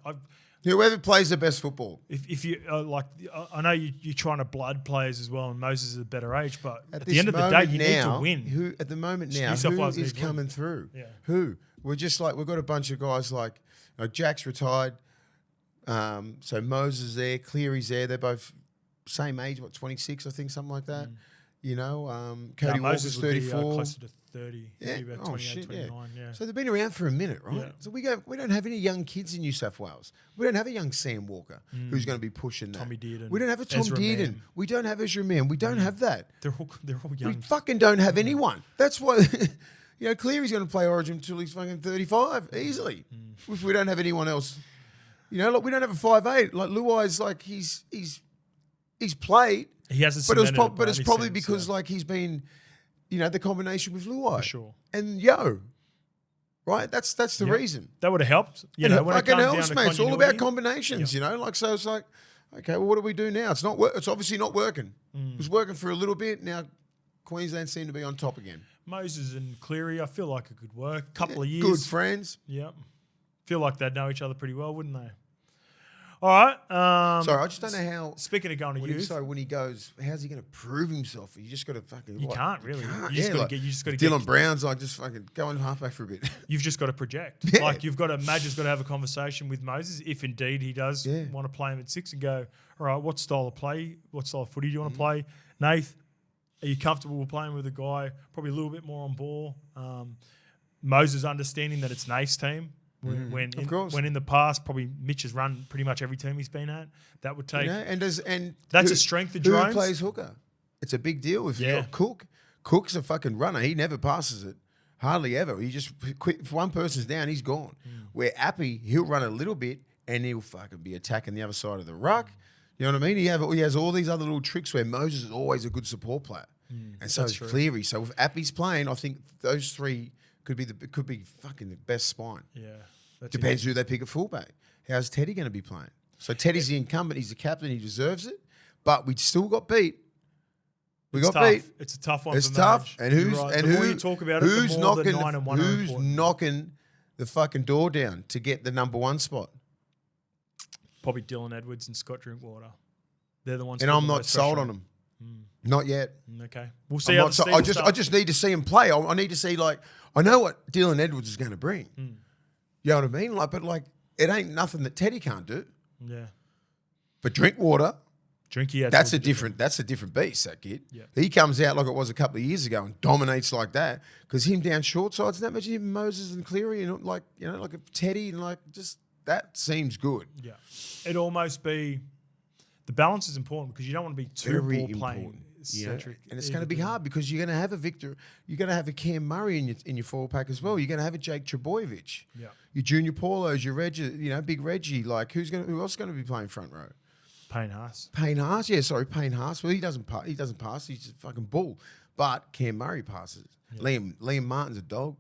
whoever plays the best football. If you I know you're trying to blood players as well, and Moses is a better age, but at the end of the day, you need to win. Who is coming through? Yeah. Who? We're just like, we've got a bunch of guys like Jack's retired, so Moses there, Cleary's there. They're both same age, 26, I think, something like that. You know, Cody Walker's 34. Closer to 30, maybe about 28, 29, So they've been around for a minute, right? Yeah. So we don't have any young kids in New South Wales. We don't have a young Sam Walker who's going to be pushing that. Tommy Dearden. We don't have a Tom Dearden. We don't have Ezra Mann. We don't have that. They're all young. We fucking don't have anyone. That's why, Cleary's going to play Origin until he's fucking 35, easily. If we don't have anyone else. We don't have a 5'8". Like, Luai's like, he's played. He hasn't, but it's probably because he's been, the combination with Luai. For sure. And right? That's the reason. That would have helped. When it fucking helps, mate. It's all about combinations, so it's like, okay, well, what do we do now? It's obviously not working. It was working for a little bit. Now Queensland seem to be on top again. Moses and Cleary, I feel like it could work. Couple of years. Good friends. Yep. Feel like they'd know each other pretty well, wouldn't they? All right. Sorry, I just don't know how. Speaking of going to youth, when he goes, how's he going to prove himself? You just got to fucking. You can't really. You just got to. Dylan Brown's like just fucking going halfback for a bit. You've just got to project. Yeah. Like Madge has got to have a conversation with Moses if indeed he does want to play him at 6 and go. All right, what style of footy do you want to play, Nath? Are you comfortable with playing with a guy probably a little bit more on ball? Moses understanding that it's Nath's team. When in the past, probably Mitch has run pretty much every team he's been at. That would take, that's a strength of Jerome's. Who plays hooker? It's a big deal. If you got Cook, Cook's a fucking runner. He never passes it, hardly ever. He just if one person's down, he's gone. Where Appy, he'll run a little bit and he'll fucking be attacking the other side of the ruck. You know what I mean? He has all these other little tricks where Moses is always a good support player, and so is Cleary. So if Appy's playing, I think those three could be fucking the best spine. Yeah. Depends who they pick at fullback. How's Teddy going to be playing? So Teddy's the incumbent. He's the captain. He deserves it. But we still got beat. Beat. It's a tough one. It's tough. And who's knocking the fucking door down to get the number 1 spot? Probably Dylan Edwards and Scott Drinkwater. They're the ones. And I'm not sold on them. Not yet. Okay, we'll see. I just need to see him play. I need to see I know what Dylan Edwards is going to bring. You know what I mean? But it ain't nothing that Teddy can't do. Yeah. But Drinkwater, that's a different beast, that kid. Yeah. He comes out like it was a couple of years ago and dominates like that. Because him down short sides, that much him Moses and Cleary and like a Teddy and just that seems good. Yeah. It'd almost be the balance is important because you don't want to be too ball playing centric. And it's going to be hard because you're going to have a Victor, you're going to have a Cam Murray in your forward pack as well. You're going to have a Jake Trebojevic. Yeah. Your Junior Paulos, your Reggie, Big Reggie. Like who else is going to be playing front row? Payne Haas. Payne Haas. Well, he doesn't pass. He's a fucking bull. But Cam Murray passes. Yeah. Liam Martin's a dog.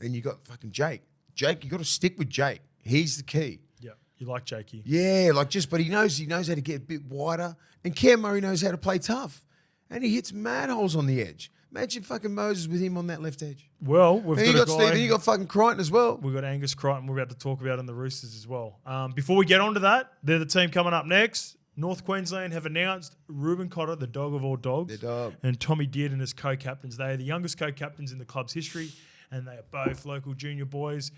And you got fucking Jake. Jake, you got to stick with Jake. He's the key. Yeah, you like Jakey. Yeah, but he knows how to get a bit wider. And Cam Murray knows how to play tough. And he hits mad holes on the edge. Imagine fucking Moses with him on that left edge. Well, we've And you got got a guy. Stephen, you got fucking Crichton as well. We've got Angus Crichton we're about to talk about in the Roosters as well. Before we get on to that, they're the team coming up next. North Queensland have announced Ruben Cotter, the dog of all dogs, and Tommy Dearden as co-captains. They are the youngest co-captains in the club's history, and they are both local junior boys.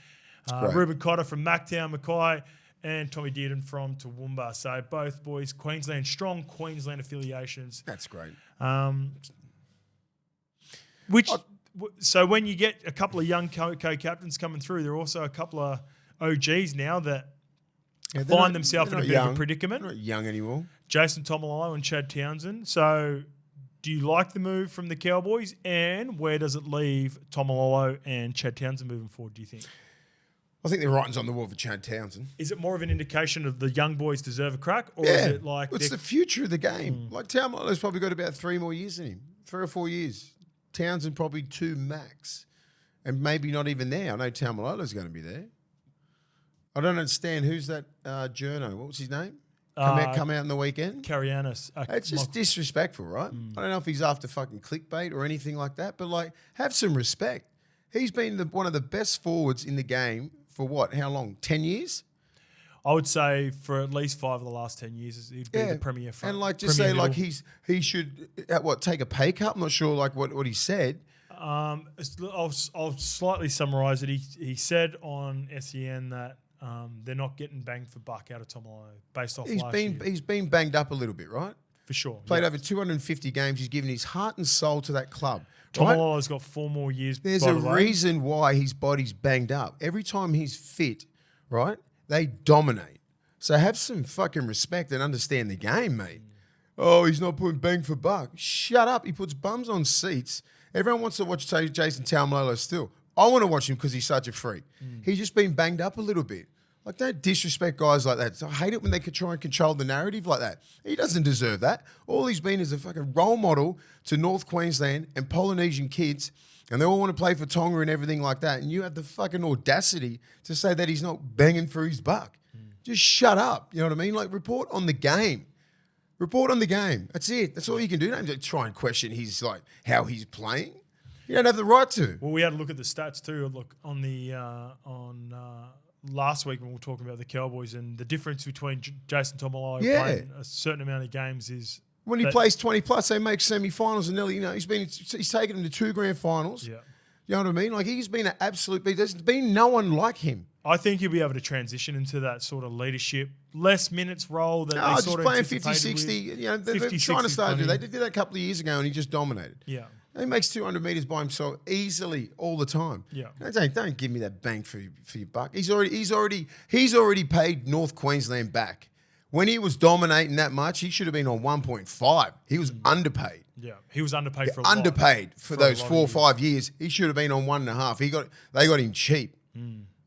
Ruben Cotter from Mactown, Mackay, and Tommy Dearden from Toowoomba. So both boys, Queensland, strong Queensland affiliations. That's great. So when you get a couple of young co-captains coming through, there are also a couple of OGs now that find themselves in a bit of a predicament. They're not young anymore. Jason Tomalolo and Chad Townsend. So do you like the move from the Cowboys, and where does it leave Tomalolo and Chad Townsend moving forward, do you think? I think the writing's on the wall for Chad Townsend. Is it more of an indication of the young boys deserve a crack, or is it like... It's the future of the game. Like Tomalolo's probably got about 3 more years in him. 3 or 4 years. Townsend probably 2 max. And maybe not even there. I know Tamalolo's going to be there. I don't understand. Who's that journo? What was his name? Come out in the weekend? Carianis. It's just disrespectful, right? I don't know if he's after fucking clickbait or anything like that, but like, have some respect. He's been one of the best forwards in the game for what? How long? 10 years? I would say for at least 5 of the last 10 years, he'd be the premier front. And like, just say middle. like he should take a pay cut. I'm not sure like what he said. I'll slightly summarise it. He said on SEN that they're not getting bang for buck out of Tomalolo based off last year. He's been banged up a little bit, right? For sure. Played over 250 games. He's given his heart and soul to that club. Tomalolo's got 4 more years. There's a reason why his body's banged up. Every time he's fit, right, they dominate. So have some fucking respect and understand the game, mate. Oh, he's not putting bang for buck. Shut up. He puts bums on seats. Everyone wants to watch Jason Taumalolo still. I want to watch him because he's such a freak. He's just been banged up a little bit. Like, don't disrespect guys like that. So I hate it when they could try and control the narrative like that. He doesn't deserve that. All he's been is a fucking role model to North Queensland and Polynesian kids, and they all want to play for Tonga and everything like that. And you have the fucking audacity to say that he's not banging for his buck. Just shut up. You know what I mean? Like, report on the game. Report on the game. That's it. That's all you can do. Don't try and question how he's playing. You don't have the right to. Well, we had a look at the stats too. Look on the last week when we were talking about the Cowboys, and the difference between Jason Tomalolo playing a certain amount of games is when he plays 20 plus, they make semi-finals, and nearly, he's taken them to 2 grand finals. Yeah. You know what I mean? Like, he's been an absolute beast. There's been no one like him. I think he'll be able to transition into that sort of leadership, less minutes role that they sort of playing 50, 60. They're trying to start to do. They did that a couple of years ago, and he just dominated. Yeah. He makes 200 metres by himself easily all the time. Yeah. Don't give me that bang for your buck. He's already paid North Queensland back. When he was dominating that much, he should have been on 1.5. He was underpaid. Yeah, he was underpaid for a lot. Underpaid for those 4 or 5 years. He should have been on 1.5. They got him cheap.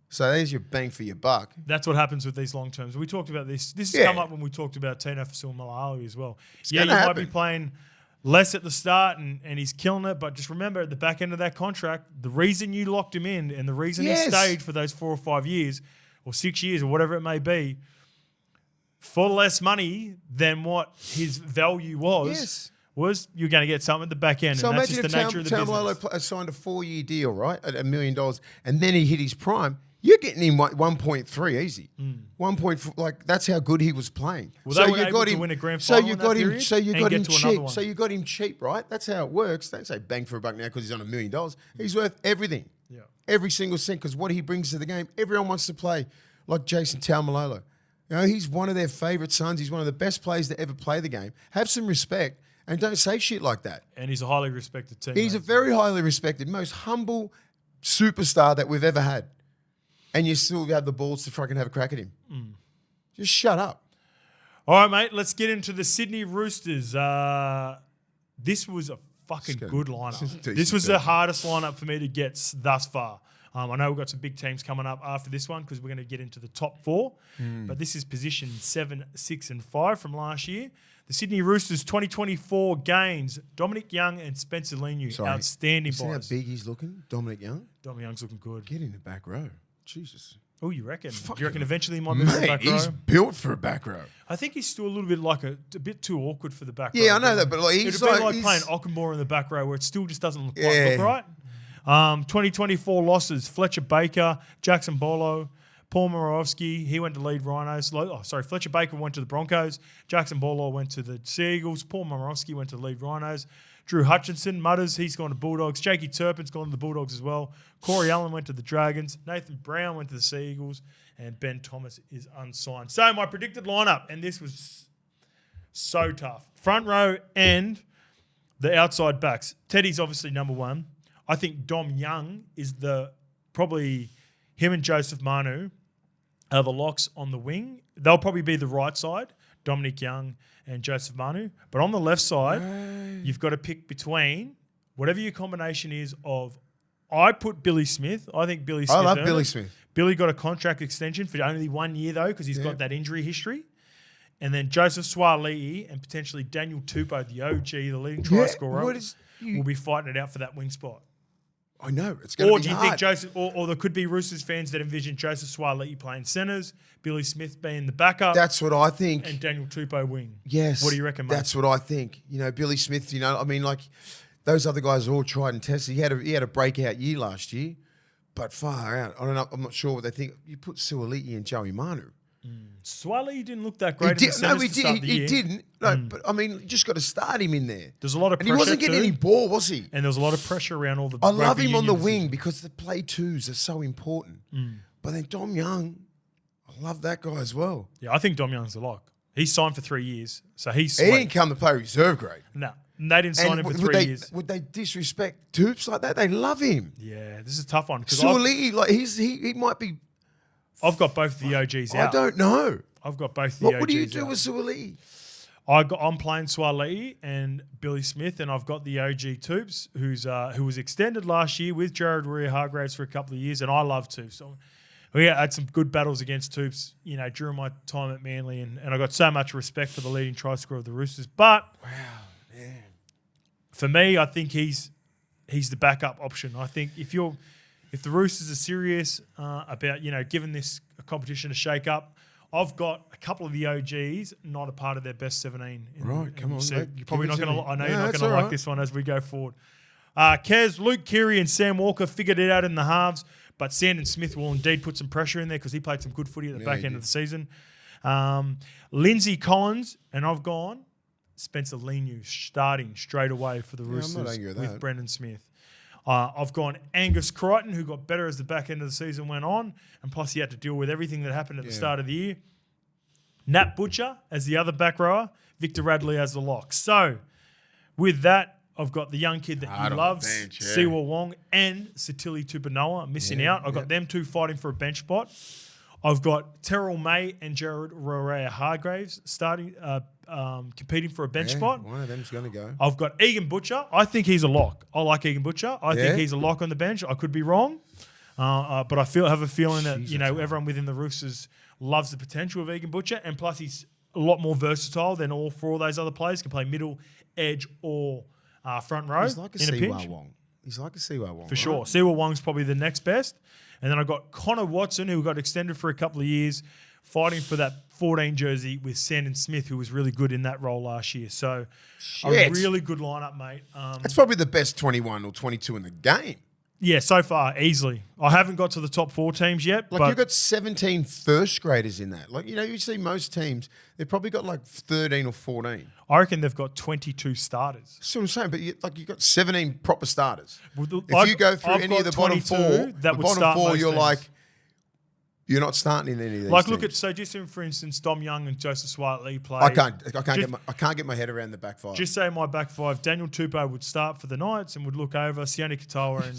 So there's your bang for your buck. That's what happens with these long terms. We talked about this. This has come up when we talked about Tino Fa'asuamaleaui as well. You might be playing less at the start and he's killing it, but just remember at the back end of that contract, the reason you locked him in and the reason he stayed for those 4 or 5 years or 6 years or whatever it may be for less money than what his value was you're going to get something at the back end. So and that's imagine just the nature of the business. Tamalolo signed a 4-year deal, right, at $1 million, and then he hit his prime. You're getting him 1.3 easy. 1.4, like, that's how good he was playing. Well, so you got him to win a grand final in that period. So you got him cheap. So you got him cheap, right? That's how it works. Don't say bang for a buck now because he's on $1 million. He's worth everything. Yeah. Every single cent, because what he brings to the game, everyone wants to play like Jason Taumalolo. He's one of their favourite sons. He's one of the best players to ever play the game. Have some respect and don't say shit like that. And he's a highly respected teammate. He's a very highly respected, most humble superstar that we've ever had. And you still have the balls to fucking have a crack at him. Just shut up. All right, mate, let's get into the Sydney Roosters. This was a fucking good lineup. This was the hardest lineup for me to get thus far. I know we've got some big teams coming up after this one because we're going to get into the top 4. But this is position 7, 6, and 5 from last year. The Sydney Roosters 2024 gains, Dominic Young and Spencer Leniu. Outstanding boys. See how boys. big he's looking, Dominic Young? Dominic Young's looking good. Get in the back row. Jesus. Oh, you reckon? Do you reckon eventually he might move to the back row? He's built for a back row. I think he's still a little bit like a bit too awkward for the back row. Yeah, I know that, but like he's It'd be like playing Ockenbaugh in the back row where it still just doesn't look right. 2024 losses: Fletcher Baker, Jackson Bolo, Paul Moravsky. He went to lead Rhinos. Fletcher Baker went to the Broncos. Jackson Bolo went to the Sea Eagles. Paul Moravsky went to lead Rhinos. Drew Hutchinson, Mutters, he's gone to Bulldogs. Jakey Turpin's gone to the Bulldogs as well. Corey Allen went to the Dragons. Nathan Brown went to the Sea Eagles. And Ben Thomas is unsigned. So my predicted lineup, and this was so tough. Front row and the outside backs. Teddy's obviously number one. I think Dom Young is probably him and Joseph Manu are the locks on the wing. They'll probably be the right side, Dominic Young and Joseph Manu. But on the left side, you've got to pick between whatever your combination is of. I put Billy Smith. I think Billy Smith. I love Billy Smith. Billy got a contract extension for only 1 year though, because he's got that injury history. And then Joseph Suaalii and potentially Daniel Tupou, the OG, the leading try scorer, will be fighting it out for that wing spot. I know it's going to be hard. Or do you think Joseph? Or there could be Roosters fans that envision Joseph Suaalii playing centres, Billy Smith being the backup. That's what I think. And Daniel Tupou wing. Yes. What do you reckon, mate? That's what I think. You know, Billy Smith. You know, I mean, like those other guys are all tried and tested. He had a breakout year last year, but far out. I don't know. I'm not sure what they think. You put Suaalii and Joey Manu. Suaalii didn't look that great. He didn't. No, but I mean, you just got to start him in there. There's a lot of pressure. And he wasn't getting any ball, was he? And there was a lot of pressure around all the. I love him on the wing because the play twos are so important. But then Dom Young, I love that guy as well. Yeah, I think Dom Young's the lock. He's signed for 3 years, so he's. He didn't come to play reserve grade. No, they didn't sign him for 3 years. Would they disrespect Toops like that? They love him. Yeah, this is a tough one. Suaalii, like he might be. I've got both of the OGs out. I don't know. I've got both the OGs out. What do you do with Suaalii? I'm playing Suaalii and Billy Smith, and I've got the OG Toops, who was extended last year with Jared Warrior-Hargraves for a couple of years, and I love Toops. So we had some good battles against Toops, you know, during my time at Manly, and I got so much respect for the leading try scorer of the Roosters. But for me, I think he's the backup option. I think if the Roosters are serious about, you know, giving this a competition a shake up, I've got a couple of the OGs not a part of their best 17. Come on. You're probably not going to. I know you're not going to like this one as we go forward. Kez, Luke Keary, and Sam Walker figured it out in the halves, but Sandon Smith will indeed put some pressure in there because he played some good footy at the back end of the season. Lindsay Collins, and I've gone Spencer Leniu starting straight away for the Roosters with Brendan Smith. I've gone Angus Crichton, who got better as the back end of the season went on, and plus he had to deal with everything that happened at the start of the year. Nat Butcher as the other back rower, Victor Radley as the lock. So, with that, I've got the young kid that he loves, Siwa Wong, and Satili Tupanoa missing out. I've got them two fighting for a bench spot. I've got Terrell May and Jared Warrior-Hargraves starting, competing for a bench spot. One of them's going to go. I've got Egan Butcher. I think he's a lock. I like Egan Butcher. I think he's a lock on the bench. I could be wrong, but I have a feeling that everyone within the Roosters loves the potential of Egan Butcher, and plus he's a lot more versatile than all four of those other players. Can play middle, edge, or front row. He's like a Siwa Wong. He's like a Siwa Wong. For sure. Siwa Wong's probably the next best. And then I've got Connor Watson, who got extended for a couple of years, fighting for that 14 jersey with Sandon Smith, who was really good in that role last year. So a really good lineup, mate. That's probably the best 21 or 22 in the game. Yeah, so far, easily. I haven't got to the top 4 teams yet. Like, you've got 17 first graders in that. Like, you know, you see most teams, they've probably got like 13 or 14. I reckon they've got 22 starters. That's what I'm saying, but you've got 17 proper starters. Well, if you go through any of the bottom 4, you're teams. like, you're not starting in any of these Like, teams. look at, so just for instance, Dom Young and Joseph Suaalii play. I can't get my head around the back five. Just say my back five, Daniel Tupou would start for the Knights and would look over Sione Katoa and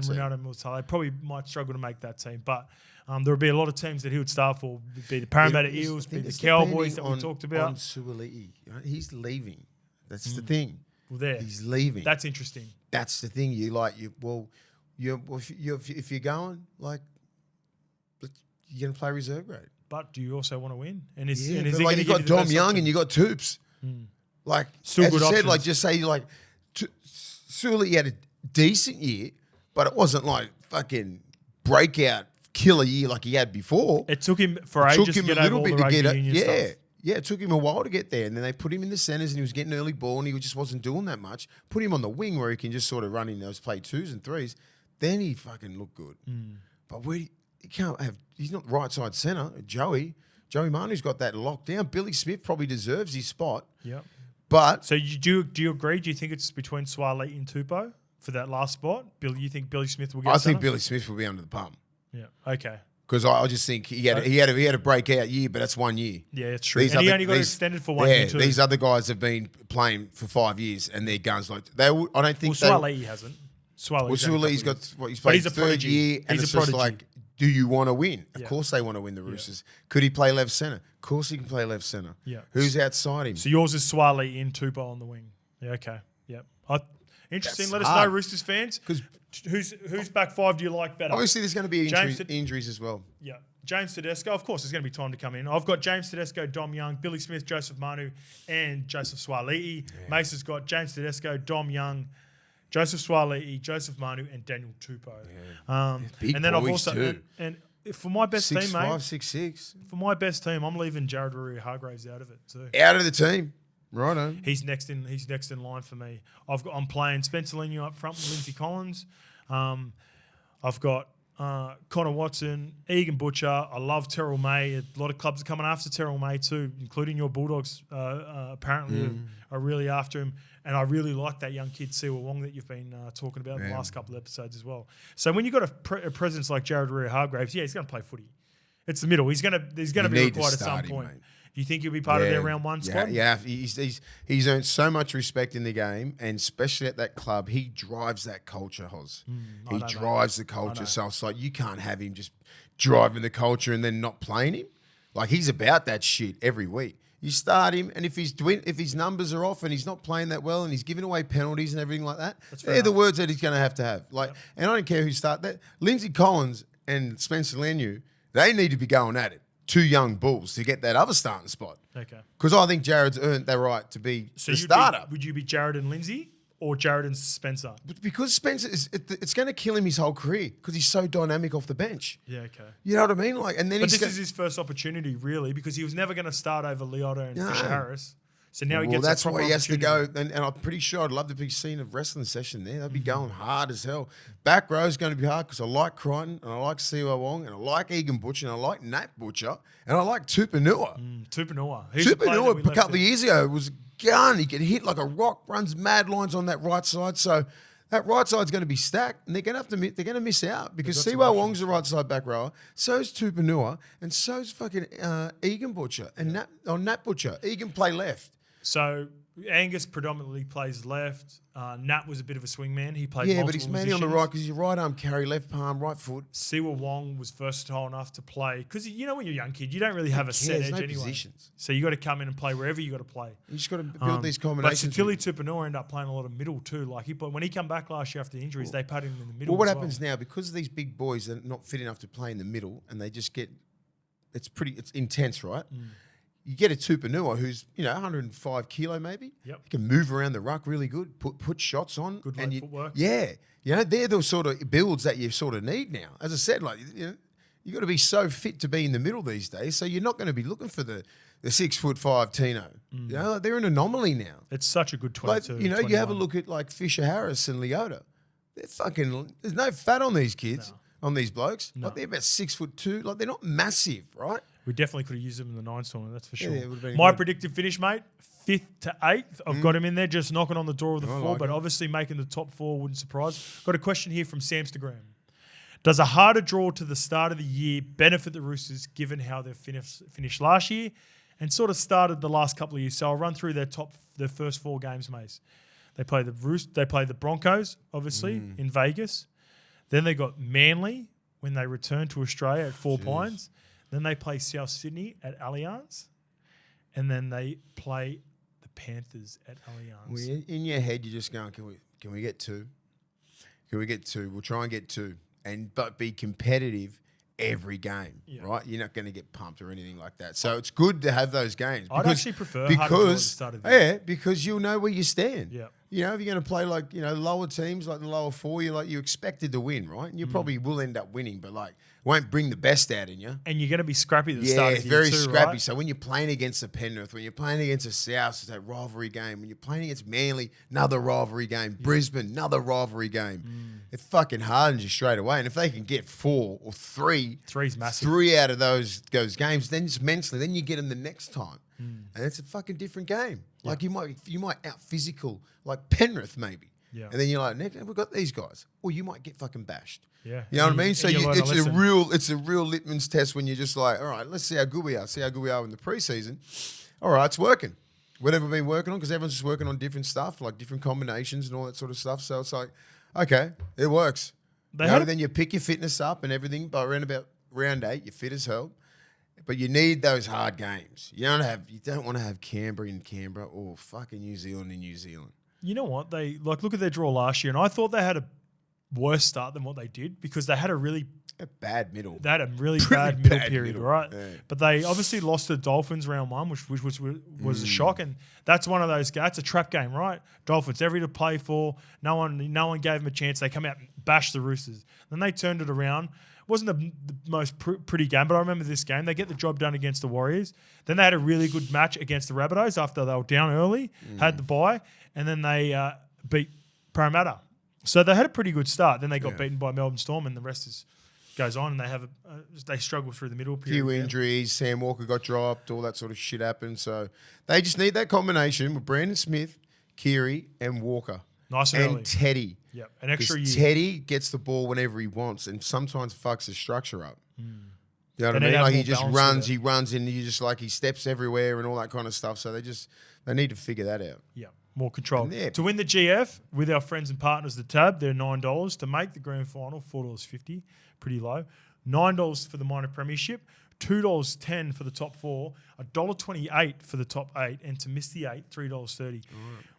Ronaldo Multale. They probably might struggle to make that team, but there would be a lot of teams that he would start for. It'd be the Parramatta Eels, be the Cowboys that we talked about. On Suaalii, he's leaving. That's the thing. Well, he's leaving. That's interesting. That's the thing. If you're going, like, you're going to play reserve grade. But do you also want to win? And you've got Dom Young and you've got Toops. Like, still as good you said, options. like, just say, like, Suaalii had a decent year, but it wasn't like fucking breakout killer year like he had before. It took him for ages to get over all the rugby union stuff. Yeah, it took him a while to get there. And then they put him in the centres and he was getting early ball and he just wasn't doing that much. Put him on the wing where he can just sort of run in those play 2s and 3s. Then he fucking looked good. But he's not right side centre. Joey Manu's got that locked down. Billy Smith probably deserves his spot. Yeah. But so do you agree? Do you think it's between Suaalii and Tupou for that last spot? You think Billy Smith will get? I think Billy Smith will be under the pump. Yeah. Okay. Because I just think he had a breakout year, but that's 1 year. Yeah, it's true. And he only got extended for 1 year too. These other guys have been playing for 5 years, and their guns like I don't think. Suaalii hasn't. Suaalii's got he's played his third year, and it's just like, do you want to win? Of course they want to win the Roosters. Could he play left centre? Of course he can play left centre. Yeah. Who's outside him? So yours is Suaalii in Tupou on the wing. Yeah. Okay. Yep. Interesting. Let us know, Roosters fans. Because who's back 5 do you like better? Obviously, there's going to be injuries as well. Yeah. James Tedesco, of course, there's going to be time to come in. I've got James Tedesco, Dom Young, Billy Smith, Joseph Manu, and Joseph Suaalii. Yeah. Mason's got James Tedesco, Dom Young, Joseph Suaalii, Joseph Manu, and Daniel Tupou. Yeah. Big and then I've also too. And for my best team, mate. 6'5", 6'6". For my best team, I'm leaving Jared Hargraves out of it too. Out of the team. Righto. He's next in line for me. I'm playing Spencer Leniu up front with Lindsay Collins. I've got Connor Watson, Egan Butcher. I love Terrell May. A lot of clubs are coming after Terrell May too, including your Bulldogs. Apparently are really after him. And I really like that young kid, Siwa Wong, that you've been talking about in the last couple of episodes as well. So when you've got a presence like Jared Hargraves, he's going to play footy. It's the middle. He's going to be required at some point. Mate. Do you think he'll be part of their round 1 squad? Yeah, he's earned so much respect in the game, and especially at that club, he drives that culture, Hoz. He drives the culture. So it's like you can't have him just driving the culture and then not playing him. Like he's about that shit every week. You start him, and if his numbers are off and he's not playing that well and he's giving away penalties and everything like that, they're the words that he's going to have. Like, and I don't care who start that. Lindsay Collins and Spencer Leniu, they need to be going at it. 2 young bulls to get that other starting spot. Okay. Because I think Jared's earned that right to be the starter. Would you be Jared and Lindsay or Jared and Spencer? Because Spencer, it's going to kill him his whole career because he's so dynamic off the bench. Yeah, okay. You know what I mean? But this is his first opportunity, really, because he was never going to start over Leota and Fisher Harris. So now he gets that's why he has to go. And I'm pretty sure I'd love to be seeing a wrestling session there. They'd be going hard as hell. Back row is going to be hard because I like Crichton and I like Siwa Wong and I like Egan Butcher and I like Nat Butcher and I like Tupanua. Tupanua. Tupanua a couple of years ago was a gun. He could hit like a rock, runs mad lines on that right side. So that right side's going to be stacked and they're going to miss out because Siwa Wong's the right side back rower. So's Tupanua and so's fucking Egan Butcher and Nat Butcher. Egan play left. So Angus predominantly plays left. Nat was a bit of a swingman. He played but he's mainly on the right because he's right arm carry, left palm, right foot. Siwa Wong was versatile enough to play because when you're a young kid, you don't really have a set edge anyway. Positions. So you got to come in and play wherever you got to play. You just got to build these combinations. But Satili Tupanua ended up playing a lot of middle too. Like when he come back last year after the injuries, they put him in the middle. Well, what happens now because these big boys are not fit enough to play in the middle, and they just get it's intense, right? You get a Tupanua who's 105 kilo maybe. Yep. He can move around the ruck really good. Put shots on. Good footwork. Yeah, they're the sort of builds that you sort of need now. As I said, you got to be so fit to be in the middle these days. So you're not going to be looking for the 6'5" Tino. They're an anomaly now. It's such a good 22. You have a look at like Fisher Harris and Leota. They're fucking. There's no fat on these kids. On these blokes. No. Like they're about 6'2". Like they're not massive, right? We definitely could have used them in the 9 tournament, that's for sure. Yeah, My predictive finish, mate, 5th to 8th. I've got him in there, just knocking on the door of the 4, but obviously making the top 4 wouldn't surprise. Got a question here from Samstagram. Does a harder draw to the start of the year benefit the Roosters given how they finished last year and sort of started the last couple of years? So I'll run through their first 4 games, Mace. They play the Broncos, obviously, in Vegas. Then they got Manly when they returned to Australia at 4 Pines. Then they play South Sydney at Allianz. And then they play the Panthers at Allianz. Well, in your head, you're just going, can we get 2? Can we get 2? We'll try and get 2. But be competitive every game, right? You're not going to get pumped or anything like that. So it's good to have those games. I'd actually prefer harder draw at the start of the year. Yeah, because you'll know where you stand. Yeah. You know, if you're going to play like, you know, lower teams, like the lower four, you're expected to win, right? And you probably will end up winning, but like won't bring the best out in you. And you're going to be scrappy at the start of the very year too, scrappy. right? So when you're playing against a Penrith, when you're playing against a South, it's that rivalry game. When you're playing against Manly, another rivalry game. Brisbane, another rivalry game. It fucking hardens you straight away. And if they can get 4 or 3, Three's massive. 3 out of those games, then it's mentally, then you get them the next time. And it's a fucking different game. Yeah. Like you might out physical, like Penrith maybe. Yeah. And then you're like, Nick, we've got these guys. Or you might get fucking bashed. Yeah. You know what I mean? So it's it's a real litmus test when you're just like, all right, let's see how good we are. See how good we are in the preseason. All right, it's working. Whatever we've been working on, because everyone's just working on different stuff, like different combinations and all that sort of stuff. So it's like, okay, it works. Then you pick your fitness up and everything. By around about round 8, you're fit as hell. But you need those hard games. You don't want to have Canberra in Canberra or fucking New Zealand in New Zealand. You know what? They look at their draw last year, and I thought they had a worse start than what they did because they had a bad middle. They had a really bad middle period, right? Yeah. But they obviously lost to the Dolphins round 1, which was a shock, and that's one of those. That's a trap game, right? Dolphins every to play for. No one gave them a chance. They come out and bash the Roosters. Then they turned it around. Wasn't the most pretty game, but I remember this game. They get the job done against the Warriors. Then they had a really good match against the Rabbitohs after they were down early, had the bye, and then they beat Parramatta. So they had a pretty good start. Then they got beaten by Melbourne Storm, and the rest goes on. And they have they struggle through the middle period. Few injuries. Sam Walker got dropped. All that sort of shit happened. So they just need that combination with Brandon Smith, Keary, and Walker. Nice and early. Teddy. Yeah, an extra year. Teddy gets the ball whenever he wants and sometimes fucks the structure up. You know what I They mean? Like he need to just have more balance runs, and he just like he steps everywhere and all that kind of stuff. So they need to figure that out. Yeah, more control. Yeah. To win the GF with our friends and partners, the Tab, they're $9. To make the grand final, $4.50, pretty low. $9 for the minor premiership, $2.10 for the top 4, $1.28 for the top 8, and to miss the 8, $3.30. Right.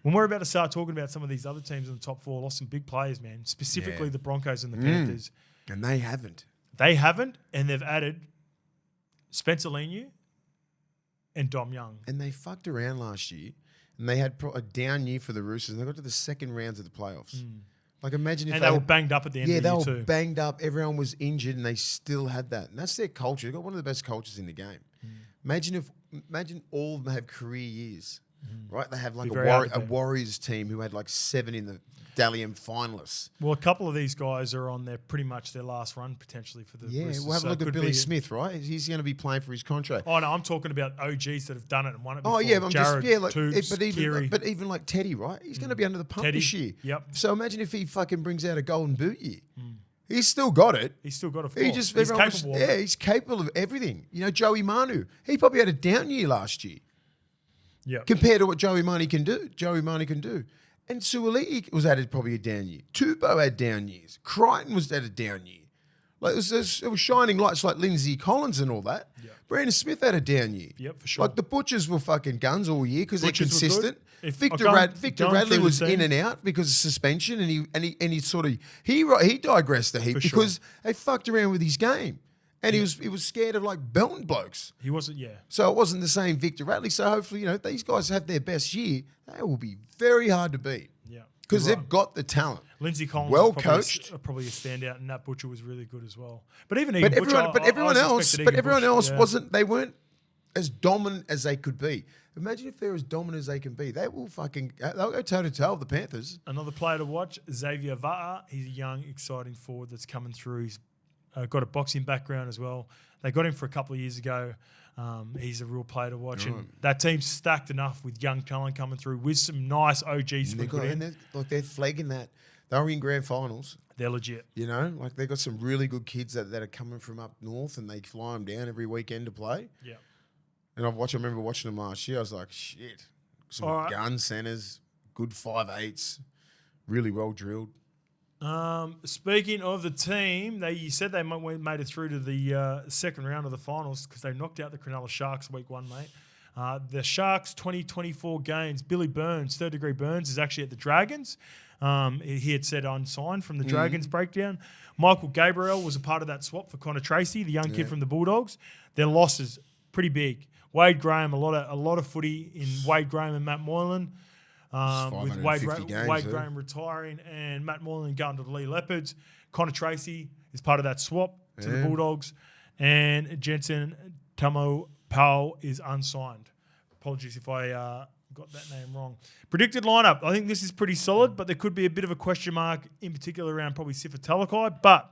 When we're about to start talking about some of these other teams in the top 4, lost some big players, man, specifically the Broncos and the Panthers. And they haven't. They haven't, and they've added Spencer Leniu and Dom Young. And they fucked around last year, and they had a down year for the Roosters, and they got to the second rounds of the playoffs. Like imagine if they were banged up at the end of the year too. Yeah, they were banged up. Everyone was injured, and they still had that. And that's their culture. They've got one of the best cultures in the game. Imagine all of them have career years, right? They have like a Warriors team who had like 7 in the Dalian finalists. Well, a couple of these guys are on pretty much their last run potentially for the Roosters. We'll have a look at Billy Smith, right? He's going to be playing for his contract. Oh no, I'm talking about OGs that have done it and won it before. Oh yeah, but Tubes, but even like Teddy, right? He's going to be under the pump this year. Yep. So imagine if he fucking brings out a golden boot year. He's still got it. He's still got it. He's capable. He's capable of everything. You know, Joey Manu. He probably had a down year last year. Yeah. Compared to what Joey Manu can do. And Suaalii was at probably a down year. Tupou had down years. Crichton was at a down year. Like it was shining lights like Lindsay Collins and all that. Yep. Brandon Smith had a down year. Yep, for sure. Like the Butchers were fucking guns all year because they're consistent. Victor Radley was in and out because of suspension, and he digressed a heap because they fucked around with his game. And he was scared of like belting blokes. He wasn't, So it wasn't the same Victor Radley. So hopefully, if these guys have their best year, they will be very hard to beat. Yeah. Because they've got the talent. Lindsay Collins well was coached, probably a standout, and Nat Butcher was really good as well. But everyone else wasn't. They weren't as dominant as they could be. Imagine if they're as dominant as they can be. They'll go toe to toe with the Panthers. Another player to watch, Xavier Va'a. He's a young, exciting forward that's coming through. He's got a boxing background as well. They got him for a couple of years ago. He's a real player to watch. Right. And that team's stacked enough with young talent coming through with some nice OGs. They're flagging that. They were in grand finals. They're legit. Like they've got some really good kids that are coming from up north, and they fly them down every weekend to play. Yeah. And I remember watching them last year. I was like, shit. Some gun centers, good 5'8s, really well drilled. Speaking of the team, you said they made it through to the second round of the finals because they knocked out the Cronulla Sharks week 1, mate. The Sharks 2024 games, Billy Burns, Third Degree Burns, is actually at the Dragons. He had said unsigned from the Dragons breakdown. Michael Gabriel was a part of that swap for Connor Tracy, the young kid from the Bulldogs. Their losses pretty big. Wade Graham, a lot of footy in Wade Graham and Matt Moylan. With Wade 550 games, Wade Graham retiring and Matt Moylan going to the Lee Leopards. Connor Tracy is part of that swap to the Bulldogs. And Jensen Tamo Powell is unsigned. Apologies if I got that name wrong. Predicted lineup. I think this is pretty solid, but there could be a bit of a question mark, in particular around probably Sifa Talakai. But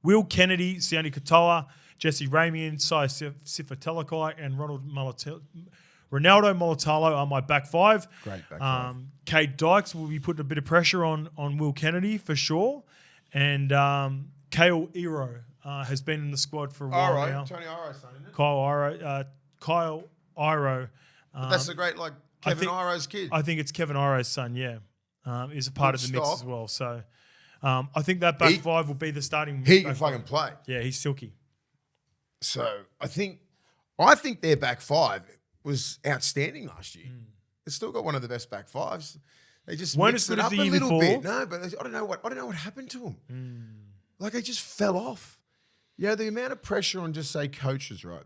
Will Kennedy, Sione Katoa, Jesse Ramian, Sai Sifa Talakai, and Ronaldo Molitalo are my back five. Great back five. Cade Dykes will be putting a bit of pressure on Will Kennedy for sure. And Kale Iro has been in the squad for a while now. Tony Iro's son, isn't it? Kyle Iro. That's a great, Kevin Iro's kid. I think it's Kevin Iro's son, yeah. Is a part of the mix as well. So I think that back five will be the starting. He can fucking play. Yeah, he's silky. So I think their back five was outstanding last year. It's still got one of the best back fives. They just weren't mixed as good it as up the a year little before. bit. No, but I don't know what happened to them. They just fell off. The amount of pressure on just say coaches, right?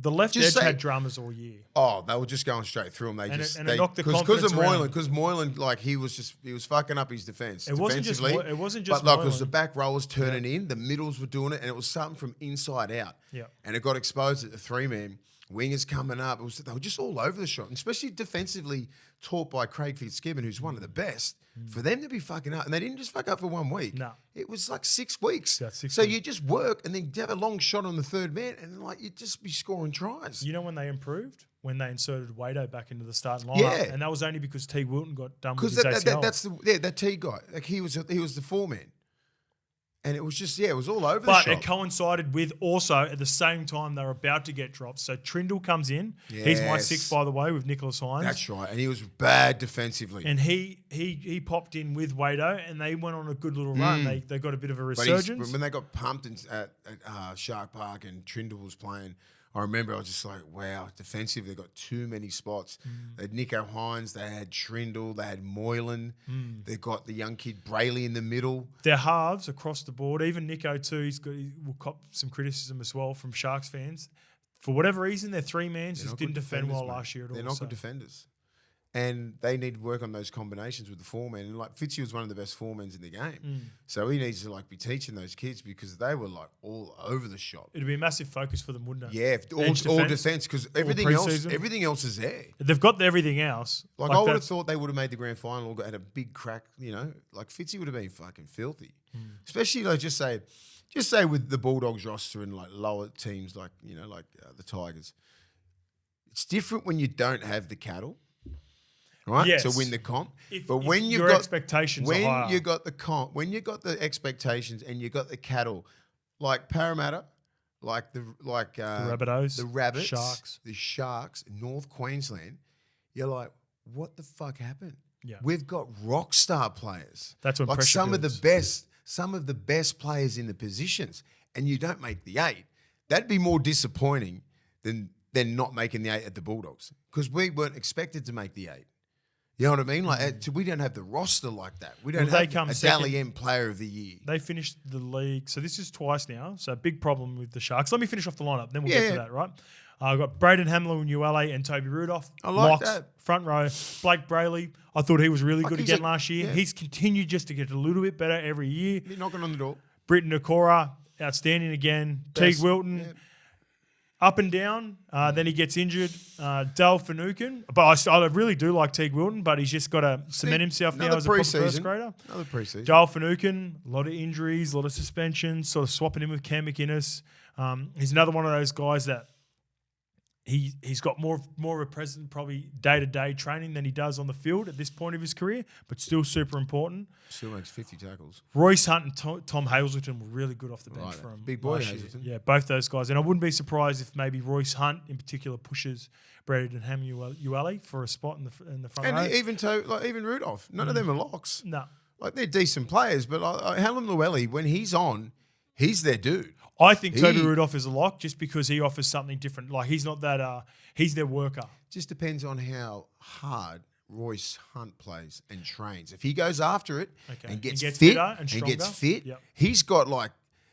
The left edge had dramas all year. Oh, they were just going straight through them. It knocked the confidence because of around. Moylan. Because Moylan, he was fucking up his defense. It wasn't just but Moylan. because the back row was turning in, the middles were doing it, and it was something from inside out. Yeah, and it got exposed at the 3-man. Wingers coming up. They were just all over the shot, and especially defensively taught by Craig Fitzgibbon, who's one of the best. For them to be fucking up, and they didn't just fuck up for 1 week. No. It was 6 weeks. Yeah, 6 so weeks. you just work, and then have a long shot on the 3rd man, and you'd just be scoring tries. You know when they improved? When they inserted Wado back into the starting lineup. And that was only because T. Wilton got done with his ACL. That's that T guy. He was the 4-man. And it was just, it was all over the shop. But it coincided with also at the same time they were about to get dropped. So Trindle comes in. Yes. He's my 6th, by the way, with Nicholas Hines. That's right. And he was bad defensively. And he popped in with Wado and they went on a good little run. They got a bit of a resurgence. But when they got pumped at Shark Park and Trindle was playing, I remember I was just like, wow, defensively, they got too many spots. They had Nico Hines, they had Trindle, they had Moylan, they got the young kid Brayley in the middle. Their halves across the board, even Nico too, he will cop some criticism as well from Sharks fans. For whatever reason, their 3-mans just didn't defend well last year at all. They're not good defenders. And they need to work on those combinations with the 4-man. And Fitzy was one of the best 4-mans in the game. So he needs to be teaching those kids because they were all over the shop. It'd be a massive focus for them, wouldn't it? Yeah, all defense because everything else is there. They've got everything else. I would have thought they would have made the grand final or had a big crack, Fitzy would have been fucking filthy. Especially just say with the Bulldogs roster and lower teams the Tigers. It's different when you don't have the cattle. Right, to win the comp. But when you got expectations, when you got the comp, when you got the expectations, and you got the cattle, like Parramatta, the Rabbitohs, the Rabbits, Sharks, the Sharks, North Queensland, you're like, what the fuck happened? Yeah, we've got rock star players. That's when some of the best players in the positions, and you don't make the 8. That'd be more disappointing than not making the 8 at the Bulldogs because we weren't expected to make the 8. You know what I mean? We don't have the roster like that. We don't have a Dally M Player of the Year. They finished the league. So this is twice now. So big problem with the Sharks. Let me finish off the lineup. Then we'll get to that, right? I've got Braden Hamlin, Uele, and Toby Rudolph. I like that. Front row. Blake Brayley. I thought he was really good again last year. Yeah. He's continued just to get a little bit better every year. You're knocking on the door. Britton Nakora, outstanding again. Teague Wilton. Yeah. Up and down, then he gets injured. Dale Finucane, but I really do like Teague Wilton, but he's just got to cement himself now as a proper first grader. Another preseason. Dale Finucane, a lot of injuries, a lot of suspensions, sort of swapping him with Cam McInnes. He's another one of those guys that he's got more of a present probably day-to-day training than he does on the field at this point of his career, but still super important. Still makes 50 tackles. Royce Hunt and Tom Hazelton were really good off the bench for him. Big boy Hazelton. Yeah, both those guys. And I wouldn't be surprised if maybe Royce Hunt in particular pushes Braden Uele for a spot in the front row. And even Rudolph. None of them are locks. No. They're decent players, but Helen Llewellyn, when he's on, he's their dude. I think Toby Rudolph is a lock just because he offers something different. He's not that he's their worker. Just depends on how hard Royce Hunt plays and trains. If he goes after it and gets fit and gets fit, he's got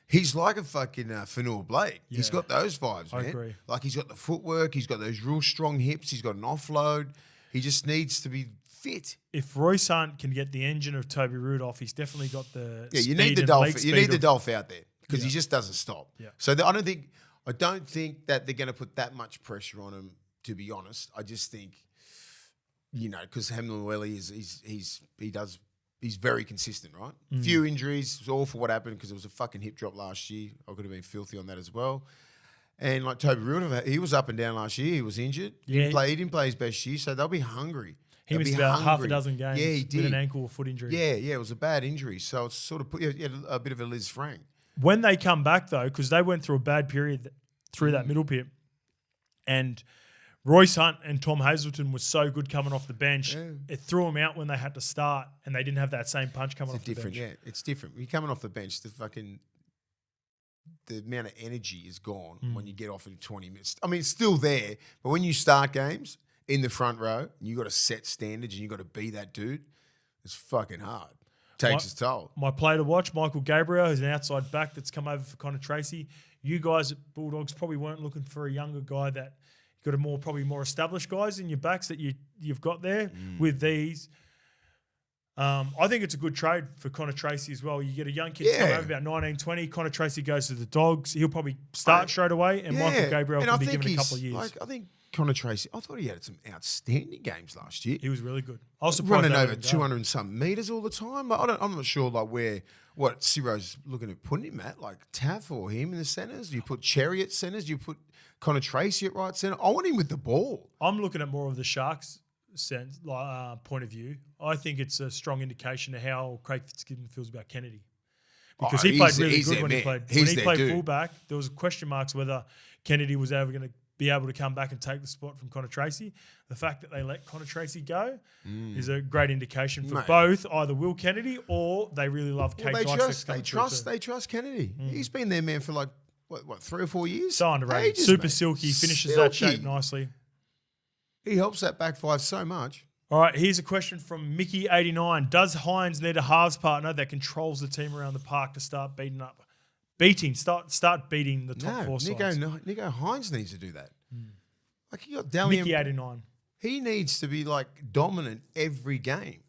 he's like a fucking Fanua Blake. Yeah. He's got those vibes, man. I agree. He's got the footwork, he's got those real strong hips, he's got an offload. He just needs to be fit. If Royce Hunt can get the engine of Toby Root off, he's definitely got the Yeah, you speed need the and Dolph. leg You speed need the of- Dolph out there because he Yeah. just doesn't stop. Yeah. So I don't think that they're going to put that much pressure on him. To be honest, I just think, because Hamlin-Welly he's very consistent, right? Few injuries, it was all for what happened because it was a fucking hip drop last year. I could have been filthy on that as well. And like Toby Root, he was up and down last year. He was injured. Yeah. He didn't play his best year, so they'll be hungry. He missed about half a dozen games with an ankle or foot injury. Yeah, it was a bad injury. So it's sort of put a bit of a Liz Frank. When they come back, though, because they went through a bad period through that middle pit, and Royce Hunt and Tom Hazelton was so good coming off the bench, it threw them out when they had to start, and they didn't have that same punch coming off the bench. Yeah, it's different. When you're coming off the bench, the amount of energy is gone when you get off in 20 minutes. I mean, it's still there, but when you start games in the front row, and you got to set standards and you got to be that dude, it's fucking hard. Takes its toll. My player to watch, Michael Gabriel, who's an outside back that's come over for Connor Tracy. You guys at Bulldogs probably weren't looking for a younger guy that got probably more established guys in your backs that you've got there with these. I think it's a good trade for Connor Tracy as well. You get a young kid to come over about 19, 20. Connor Tracy goes to the Dogs. He'll probably start straight away, and Michael Gabriel can be given a couple of years. I think Connor Tracy, I thought he had some outstanding games last year. He was really good. I was surprised running over 200 and some meters all the time. I'm not sure what Ciro's looking at putting him at, like Taff or him in the centres. Do you put Cherry at centres? Do you put Connor Tracy at right centre? I want him with the ball. I'm looking at more of the Sharks point of view. I think it's a strong indication of how Craig Fitzgibbon feels about Kennedy. Because he played really good when he played fullback. There was question marks whether Kennedy was ever going to be able to come back and take the spot from Connor Tracy. The fact that they let Connor Tracy go is a great indication for both either Will Kennedy or they really love Kate Dykes. They trust Kennedy. He's been their man for like, what 3 or 4 years? So underrated. Super silky. Finishes that shape nicely. He helps that back five so much. All right, here's a question from Mickey89. Does Hines need a halves partner that controls the team around the park to start beating the top four sides? Nico Hines needs to do that. Like he got Dalian. Mickey89. He needs to be like dominant every game,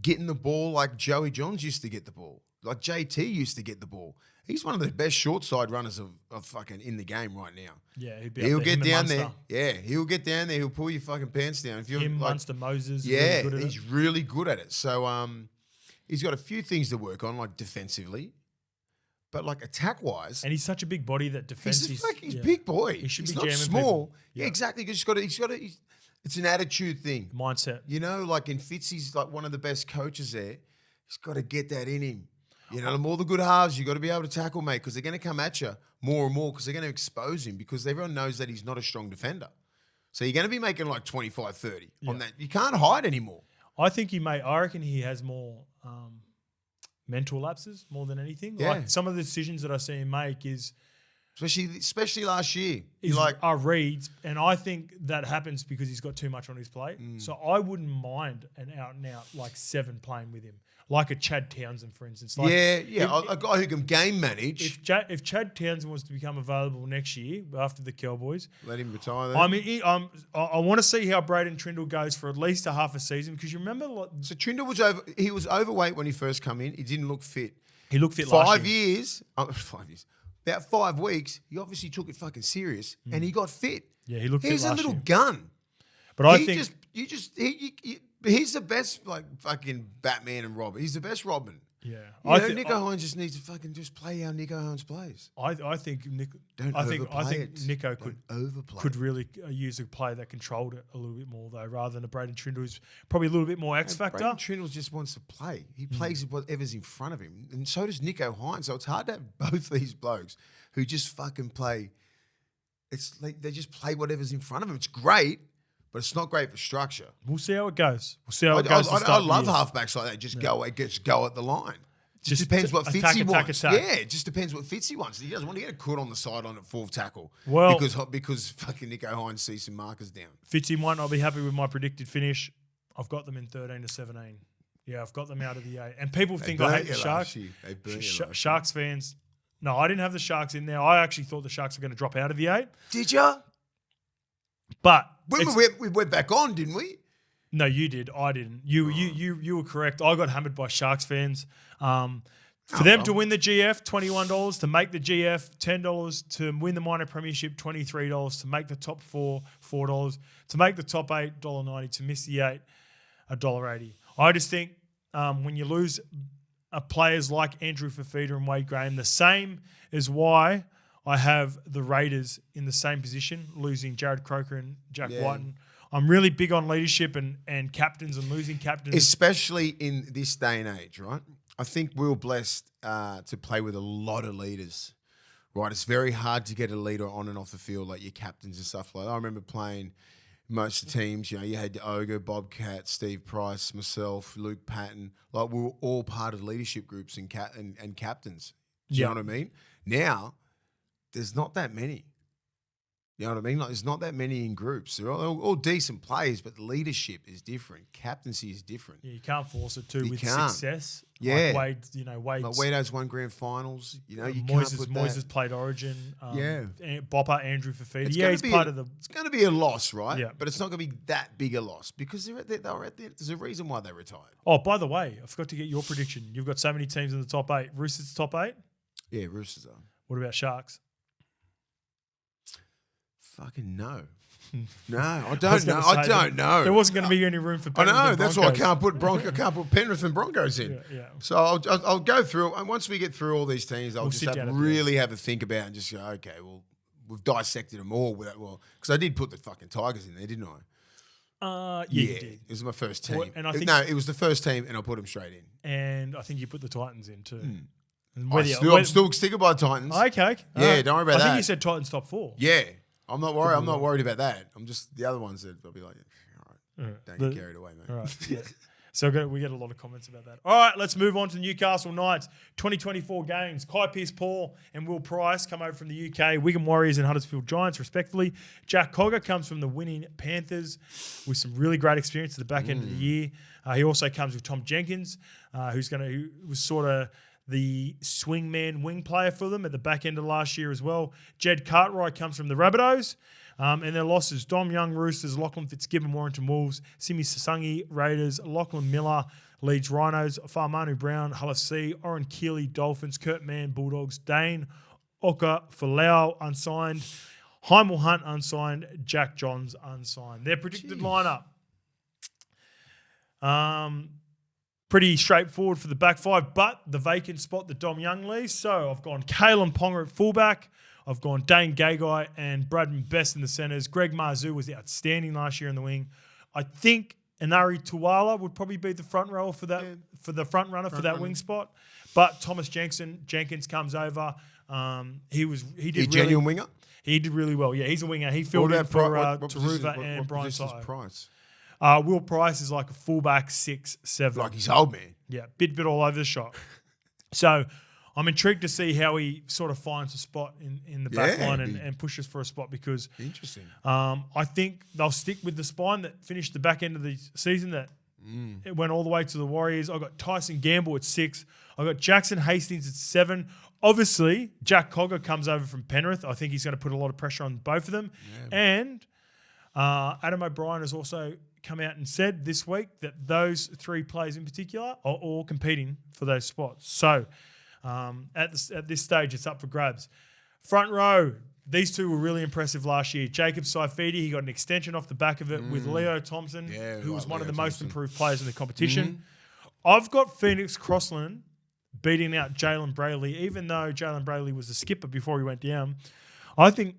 getting the ball like Joey Johns used to get the ball, like JT used to get the ball. He's one of the best short side runners of fucking in the game right now. Yeah, he'll get down there. Yeah, he'll get down there. He'll pull your fucking pants down. If you're Munster, Moses. Yeah, really good at he's really good at it. So he's got a few things to work on, like defensively, but like attack wise. And he's such a big body that defense. He's a big boy. He should he's be not jamming small. people. Yeah, exactly. Because it's an attitude thing, mindset. Like in Fitzy's like one of the best coaches there. He's got to get that in him. The more the good halves, you got to be able to tackle, mate, because they're going to come at you more and more because they're going to expose him because everyone knows that he's not a strong defender. So you're going to be making like 25, 30 on that. You can't hide anymore. I reckon he has more mental lapses more than anything. Yeah. Like some of the decisions that I see him make is... Especially last year. Are reads, and I think that happens because he's got too much on his plate. So I wouldn't mind an out-and-out like 7 playing with him. Like a Chad Townsend, for instance. Like a guy who can game manage. If Chad Townsend was to become available next year after the Cowboys, let him retire. Then. I mean, I want to see how Braden Trindle goes for at least a half a season because you remember. So Trindle was he was overweight when he first came in. He didn't look fit. He looked fit last year. 5 years. About 5 weeks, he obviously took it fucking serious and he got fit. Yeah, he looked fit last year. He's a little gun. But I think he's the best, like fucking Batman and Robin. He's the best Robin. Yeah, Nico Hines just needs to fucking just play how Nico Hines plays. I think Nico could really use a player that controlled it a little bit more though, rather than a Braden Trindle who's probably a little bit more X factor. Braden Trindle just wants to play. He plays whatever's in front of him, and so does Nico Hines. So it's hard to have both these blokes who just fucking play. It's like they just play whatever's in front of them. It's great. But it's not great for structure. We'll see how it goes. I love halfbacks like that. Just go at the line. Just depends what Fitzy wants. Yeah, it just depends what Fitzy wants. He doesn't want to get a cut on the sideline at fourth tackle. Well, because fucking Nico Hines sees some markers down. Fitzy might not be happy with my predicted finish. I've got them in 13-17. Yeah, I've got them out of the 8. And people think I hate the Sharks. Sharks fans. No, I didn't have the Sharks in there. I actually thought the Sharks were going to drop out of the 8. Did you? But we went back on, didn't we? No, you did. I didn't. You were correct. I got hammered by Sharks fans. For them to win the GF, $21. To make the GF, $10. To win the minor premiership, $23. To make the top four, $4. To make the top eight, $1.90. To miss the eight, $1.80. I just think when you lose players like Andrew Fafita and Wade Graham, the same is why I have the Raiders in the same position, losing Jared Croker and Jack Whiten. I'm really big on leadership and captains and losing captains. Especially in this day and age, right? I think we were blessed to play with a lot of leaders, right? It's very hard to get a leader on and off the field, like your captains and stuff like that. I remember playing most of the teams, you had Ogre, Bobcat, Steve Price, myself, Luke Patton. Like, we were all part of leadership groups and captains. Do you know what I mean? Now, there's not that many. You know what I mean? Like, there's not that many in groups. They're all decent players, but the leadership is different. Captaincy is different. Yeah, you can't force it too with success. Yeah. Like Wade. Like Wade has won grand finals. You can't put Moises played Origin. Bopper, Andrew Fafita. It's part of the... It's going to be a loss, right? Yeah. But it's not going to be that big a loss because there's a reason why they retired. Oh, by the way, I forgot to get your prediction. You've got so many teams in the top eight. Roosters top eight? Yeah, Roosters are. What about Sharks? Fucking no. No, I don't know. I don't know. There wasn't going to be any room for Penrith. I know. That's why I can't put Penrith and Broncos in. Yeah. So I'll go through, and once we get through all these teams, I'll just really have a think about it and just go, okay, well, we've dissected them all. Because I did put the fucking Tigers in there, didn't I? You did. It was my first team. And I think it was the first team, and I put them straight in. And I think you put the Titans in too. I'm still sticking by the Titans. Okay. Yeah, don't worry about that. I think you said Titans top four. Yeah. I'm not worried. I'm not worried about that. I'm just the other ones that I'll be like, all right, don't get carried away, mate. All right. Yeah. So we get a lot of comments about that. All right, let's move on to the Newcastle Knights. 2024 games. Kai Pearce-Paul and Will Price come over from the UK. Wigan Warriors and Huddersfield Giants, respectively. Jack Cogger comes from the winning Panthers with some really great experience at the back end of the year. He also comes with Tom Jenkins, who was sort of the swingman wing player for them at the back end of last year as well. Jed Cartwright comes from the Rabbitohs. And their losses, Dom Young, Roosters, Lachlan Fitzgibbon, Warrington Wolves, Simi Sasangi, Raiders, Lachlan Miller, Leeds Rhinos, Farmanu Brown, Hull FC, Oren Keeley, Dolphins, Kurt Mann, Bulldogs, Dane, Oka, Folau, unsigned, Heimel Hunt, unsigned, Jack Johns, unsigned. Their predicted lineup. Pretty straightforward for the back five, but the vacant spot that Dom Young leaves. So I've gone Kalen Ponga at fullback. I've gone Dane Gagai and Bradman Best in the centres. Greg Marzou was outstanding last year in the wing. I think Inari Tuwala would probably be the front rower for that for the front runner for that wing spot. But Thomas Jenkins comes over. He did genuine winger. He did really well. Yeah, he's a winger. He filled in for Taruva and Brian Sato. Price? Will Price is like a fullback 6'7". Like his old man. Yeah, bit all over the shop. So I'm intrigued to see how he sort of finds a spot in the back line and pushes for a spot because interesting. I think they'll stick with the spine that finished the back end of the season that it went all the way to the Warriors. I got Tyson Gamble at 6. I got Jackson Hastings at 7. Obviously, Jack Cogger comes over from Penrith. I think he's going to put a lot of pressure on both of them. Yeah. And Adam O'Brien has also come out and said this week that those three players in particular are all competing for those spots. So at this stage, it's up for grabs. Front row, these two were really impressive last year. Jacob Saifidi, he got an extension off the back of it with Leo Thompson, who was one of the most improved players in the competition. I've got Phoenix Crossland beating out Jalen Brayley, even though Jalen Brayley was the skipper before he went down. I think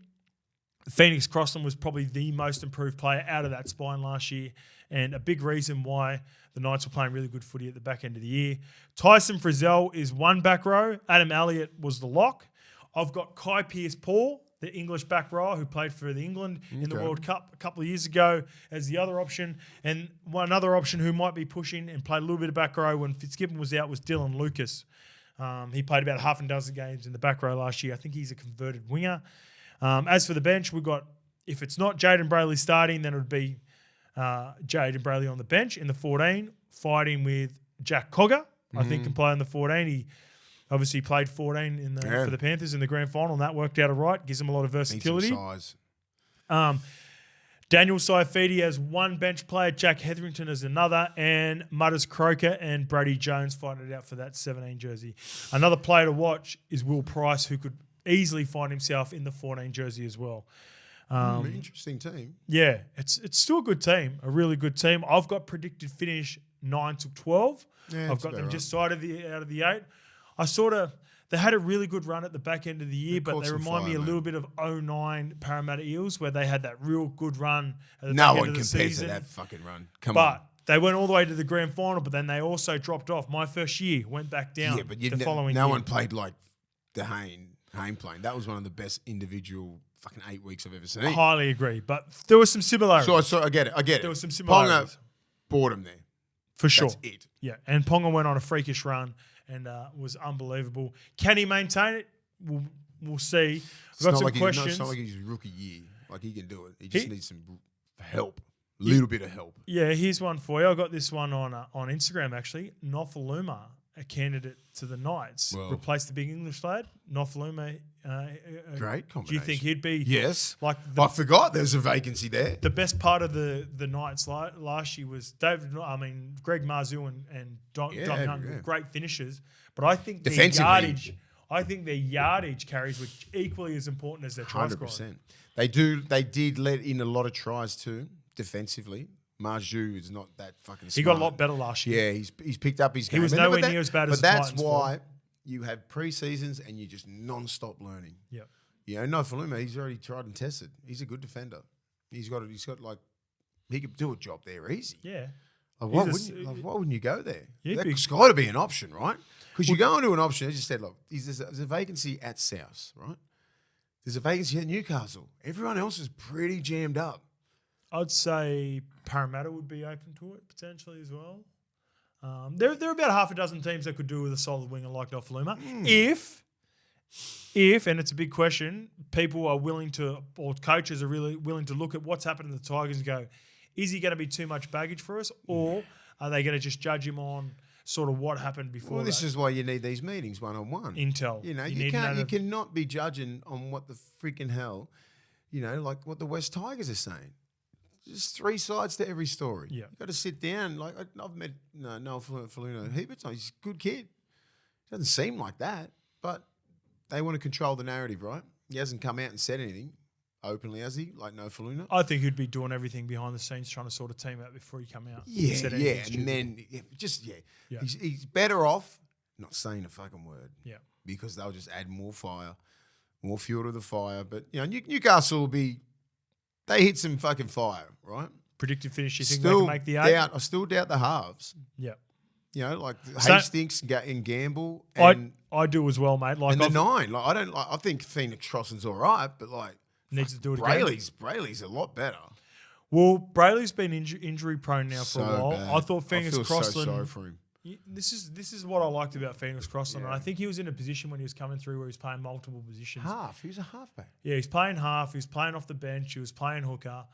Phoenix Crossland was probably the most improved player out of that spine last year and a big reason why the Knights were playing really good footy at the back end of the year. Tyson Frizzell is one back row. Adam Elliott was the lock. I've got Kai Pearce-Paul, the English back rower who played for the England in the World Cup a couple of years ago as the other option. And one other option who might be pushing and played a little bit of back row when Fitzgibbon was out was Dylan Lucas. He played about half a dozen games in the back row last year. I think he's a converted winger. As for the bench, we've got, if it's not Jaden Brayley starting, then it would be Jaden Brayley on the bench in the 14, fighting with Jack Cogger, I think, can play on the 14. He obviously played 14 for the Panthers in the grand final, and that worked out all right. Gives him a lot of versatility. Needs some size. Daniel Saifidi has one bench player, Jack Hetherington has another, and Mutters CROKER and Brady Jones fighting it out for that 17 jersey. Another player to watch is Will Price, who could easily find himself in the 14 jersey as well. Interesting team. Yeah, it's still a good team, a really good team. I've got predicted finish 9 to 12. Yeah, I've got them just out of the 8. They had a really good run at the back end of the year, but they remind me a little bit of 09 Parramatta Eels, where they had that real good run at the back end of the season. No one compares to that fucking run. Come on. But they went all the way to the grand final, but then they also dropped off. My first year went back down. Yeah, but following year. No one played like the Hayne playing. That was one of the best individual fucking 8 weeks I've ever seen. I highly agree, but there was some similarities. So I get it. There was some similarities. Ponga bought him there. For sure. That's it. Yeah, and Ponga went on a freakish run and was unbelievable. Can he maintain it? We'll see. I've got some questions. It's not like he's rookie year. Like, he can do it. He just needs some help. A little bit of help. Yeah, here's one for you. I got this one on Instagram, actually. Nofaluma, a candidate to the Knights, replaced the big English lad. Nofaluma. Great combination. Do you think he'd be... Yes. I forgot there was a vacancy there. The best part of the Knights last year was Greg Marzu and Don Young, great finishers. But I think their yardage carries were equally as important as their try scoring. 100%. They did let in a lot of tries too, defensively. Marju is not that fucking smart. He got a lot better last year. Yeah, he's picked up his game. He was nowhere near as bad as the Titans. But that's why you have pre-seasons and you just non-stop learning. Yeah. You know, Nofaluma, he's already tried and tested. He's a good defender. He's got like, he could do a job there easy. Yeah. Why wouldn't you go there? That's got to be an option, right? Because you go into an option, as you said, look, there's a vacancy at South, right? There's a vacancy at Newcastle. Everyone else is pretty jammed up. I'd say Parramatta would be open to it potentially as well. There are about half a dozen teams that could do with a solid winger like Nofaluma. If, and it's a big question, people are willing to, or coaches are really willing to look at what's happened to the Tigers and go, is he going to be too much baggage for us, or are they going to just judge him on sort of what happened before? Well, this is why you need these meetings one-on-one. Intel. You know, you cannot be judging on what the freaking hell, you know, like what the West Tigers are saying. There's 3 sides to every story. Yeah. You've got to sit down. Like, I've met Noel Faluna heaps of times. He's a good kid. Doesn't seem like that, but they want to control the narrative, right? He hasn't come out and said anything openly, has he? Like Noel Faluna? I think he'd be doing everything behind the scenes trying to sort a team out before he come out. Yeah. And then, he's better off not saying a fucking word. Yeah. Because they'll just add more fire, more fuel to the fire. But, you know, Newcastle will be... They hit some fucking fire, right? Predicted finish, you think they can make the 8? I still doubt the halves. Yeah. You know, like Hastings and Gamble. And, I do as well, mate. Like, and the 9. Like, I think Phoenix Crossland's all right, but like... Needs to do it again. Brayley's a lot better. Well, Brayley's been injury prone now for a while. Bad. I thought Phoenix Crossland... so sorry for him. This is what I liked about Phoenix Crossland. And I think he was in a position when he was coming through where he was playing multiple positions. He was a halfback. Yeah, he's playing half. He was playing off the bench. He was playing hooker.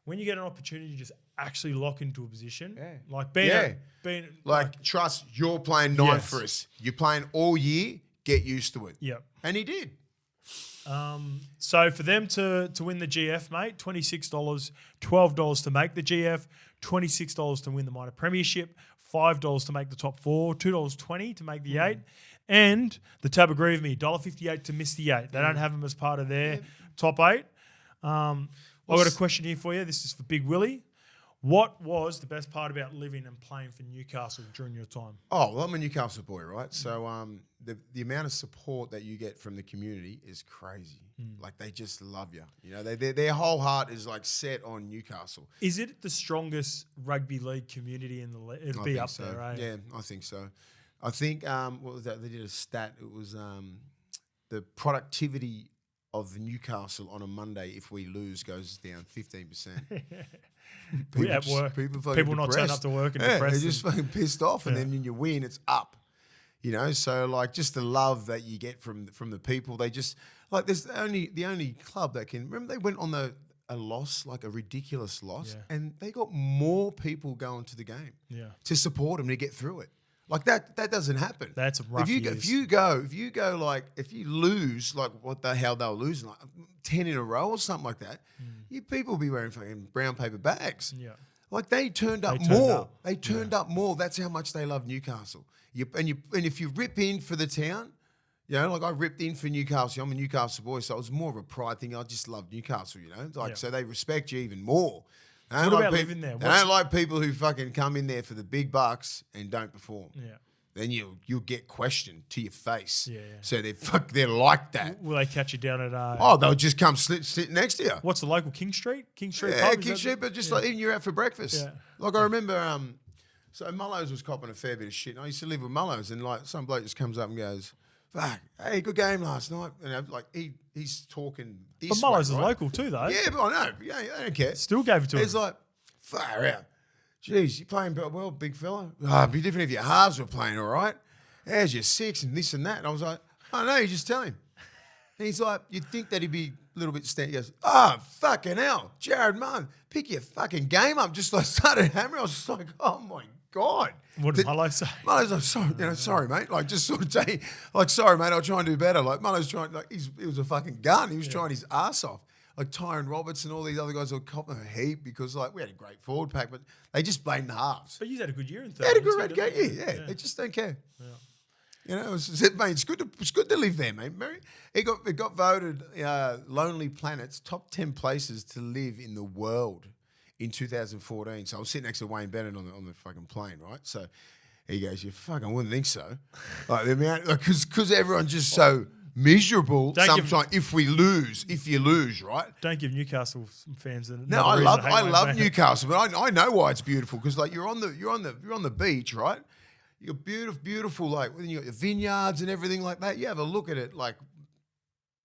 When you get an opportunity to just actually lock into a position, like trust, you're playing 9 for us. You're playing all year. Get used to it. Yep. And he did. So for them to win the GF, mate, $26, $12 to make the GF, $26 to win the minor premiership, $5 to make the top 4, $2.20 to make the 8, and the tab agree with me, $1.58 to miss the 8. They don't have them as part of their top 8. I've got a question here for you. This is for Big Willie. What was the best part about living and playing for Newcastle during your time? Oh, well, I'm a Newcastle boy, right? So the amount of support that you get from the community is crazy. Like, they just love you. You know, their whole heart is like set on Newcastle. Is it the strongest rugby league community in the league? It'd be up there, right? Yeah, I think so. I think, what was that? They did a stat. It was the productivity of Newcastle on a Monday, if we lose, goes down 15%. People at work. People not turning up to work and depressed. They're just fucking pissed off, and then when you win, it's up. You know, so like just the love that you get from the people. They just like there's the only club that can. Remember they went on a loss, like a ridiculous loss, and they got more people going to the game to support them to get through it. Like that doesn't happen. That's rough. If you lose, like what the hell they were losing, like 10 in a row or something like that, you people will be wearing fucking brown paper bags. Yeah. Like they turned up more. They turned up more. That's how much they love Newcastle. And if you rip in for the town, you know, like I ripped in for Newcastle. I'm a Newcastle boy, so it was more of a pride thing. I just love Newcastle, you know. Like so they respect you even more. What about living there? They don't like people who fucking come in there for the big bucks and don't perform. Yeah. Then you'll get questioned to your face. Yeah. So they're like that. Will they catch you down at? They'll just come sit next to you. What's the local King Street? King Street. Yeah, pub? King Street, but just like even you're out for breakfast. Yeah. Like I remember, so Mullows was copping a fair bit of shit. And I used to live with Mullows, and like some bloke just comes up and goes, "Fuck, hey, good game last night." And like he's talking this. But Mullows way, is right? local too, though. Yeah, but I know. Yeah, I don't care. Still gave it to him. He's like, far out. Jeez, you playing well, big fella? It'd be different if your halves were playing all right. How's your six and this and that? And I was like, oh, no, you just tell him. And he's like, you'd think that he'd be a little bit stand. He goes, fucking hell, Jared Munn, pick your fucking game up. Just like started hammering. I was just like, oh my God. What did Mullows say? Mullows, I'm sorry, sorry, mate. Like, just sort of saying, like, sorry, mate, I'll try and do better. Like, Mullows trying, like, he was a fucking gun. He was trying his ass off. Like, Tyron Roberts and all these other guys were copping a heap because, like, we had a great forward pack, but they just blamed the halves. But you had a good year in third. They had a good game, yeah. They just don't care. Yeah. You know, mate, it's good to live there, mate. It got voted Lonely Planet's top 10 places to live in the world in 2014. So I was sitting next to Wayne Bennett on the fucking plane, right? So he goes, "You fucking wouldn't think so," like the amount, because everyone's just so miserable. Sometimes if you lose, right? Don't give Newcastle fans a no. I love Newcastle, but I know why it's beautiful because like you're on the beach, right? You're beautiful. Like when you got your vineyards and everything like that. You have a look at it, like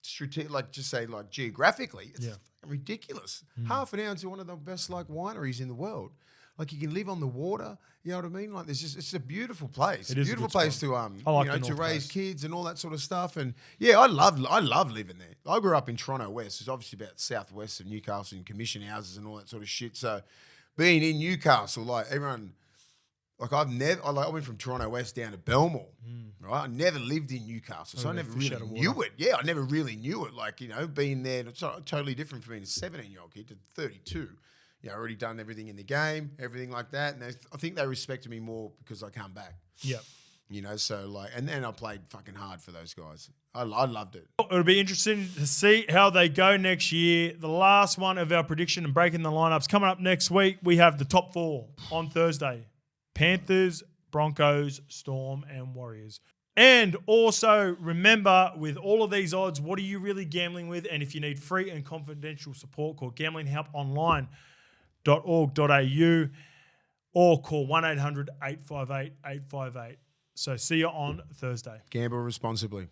just say like geographically, it's ridiculous. Half an hour to one of the best like wineries in the world. Like you can live on the water. You know what I mean? Like it's a beautiful place. It is a beautiful place to to raise kids and all that sort of stuff. And yeah, I love living there. I grew up in Toronto West. It's obviously about southwest of Newcastle and commission houses and all that sort of shit. So being in Newcastle, like everyone. Like I went from Toronto West down to Belmore, right? I never lived in Newcastle, so I never really knew it. Yeah, I never really knew it. Like, you know, being there, it's totally different from being a 17-year-old kid to 32. You know, already done everything in the game, everything like that. And I think they respected me more because I come back. Yeah. You know, so like, and then I played fucking hard for those guys. I loved it. It'll be interesting to see how they go next year. The last one of our prediction and breaking the lineups coming up next week. We have the top 4 on Thursday. Panthers, Broncos, Storm, and Warriors. And also, remember, with all of these odds, what are you really gambling with? And if you need free and confidential support, call gamblinghelponline.org.au or call 1-800-858-858. So see you on Thursday. Gamble responsibly.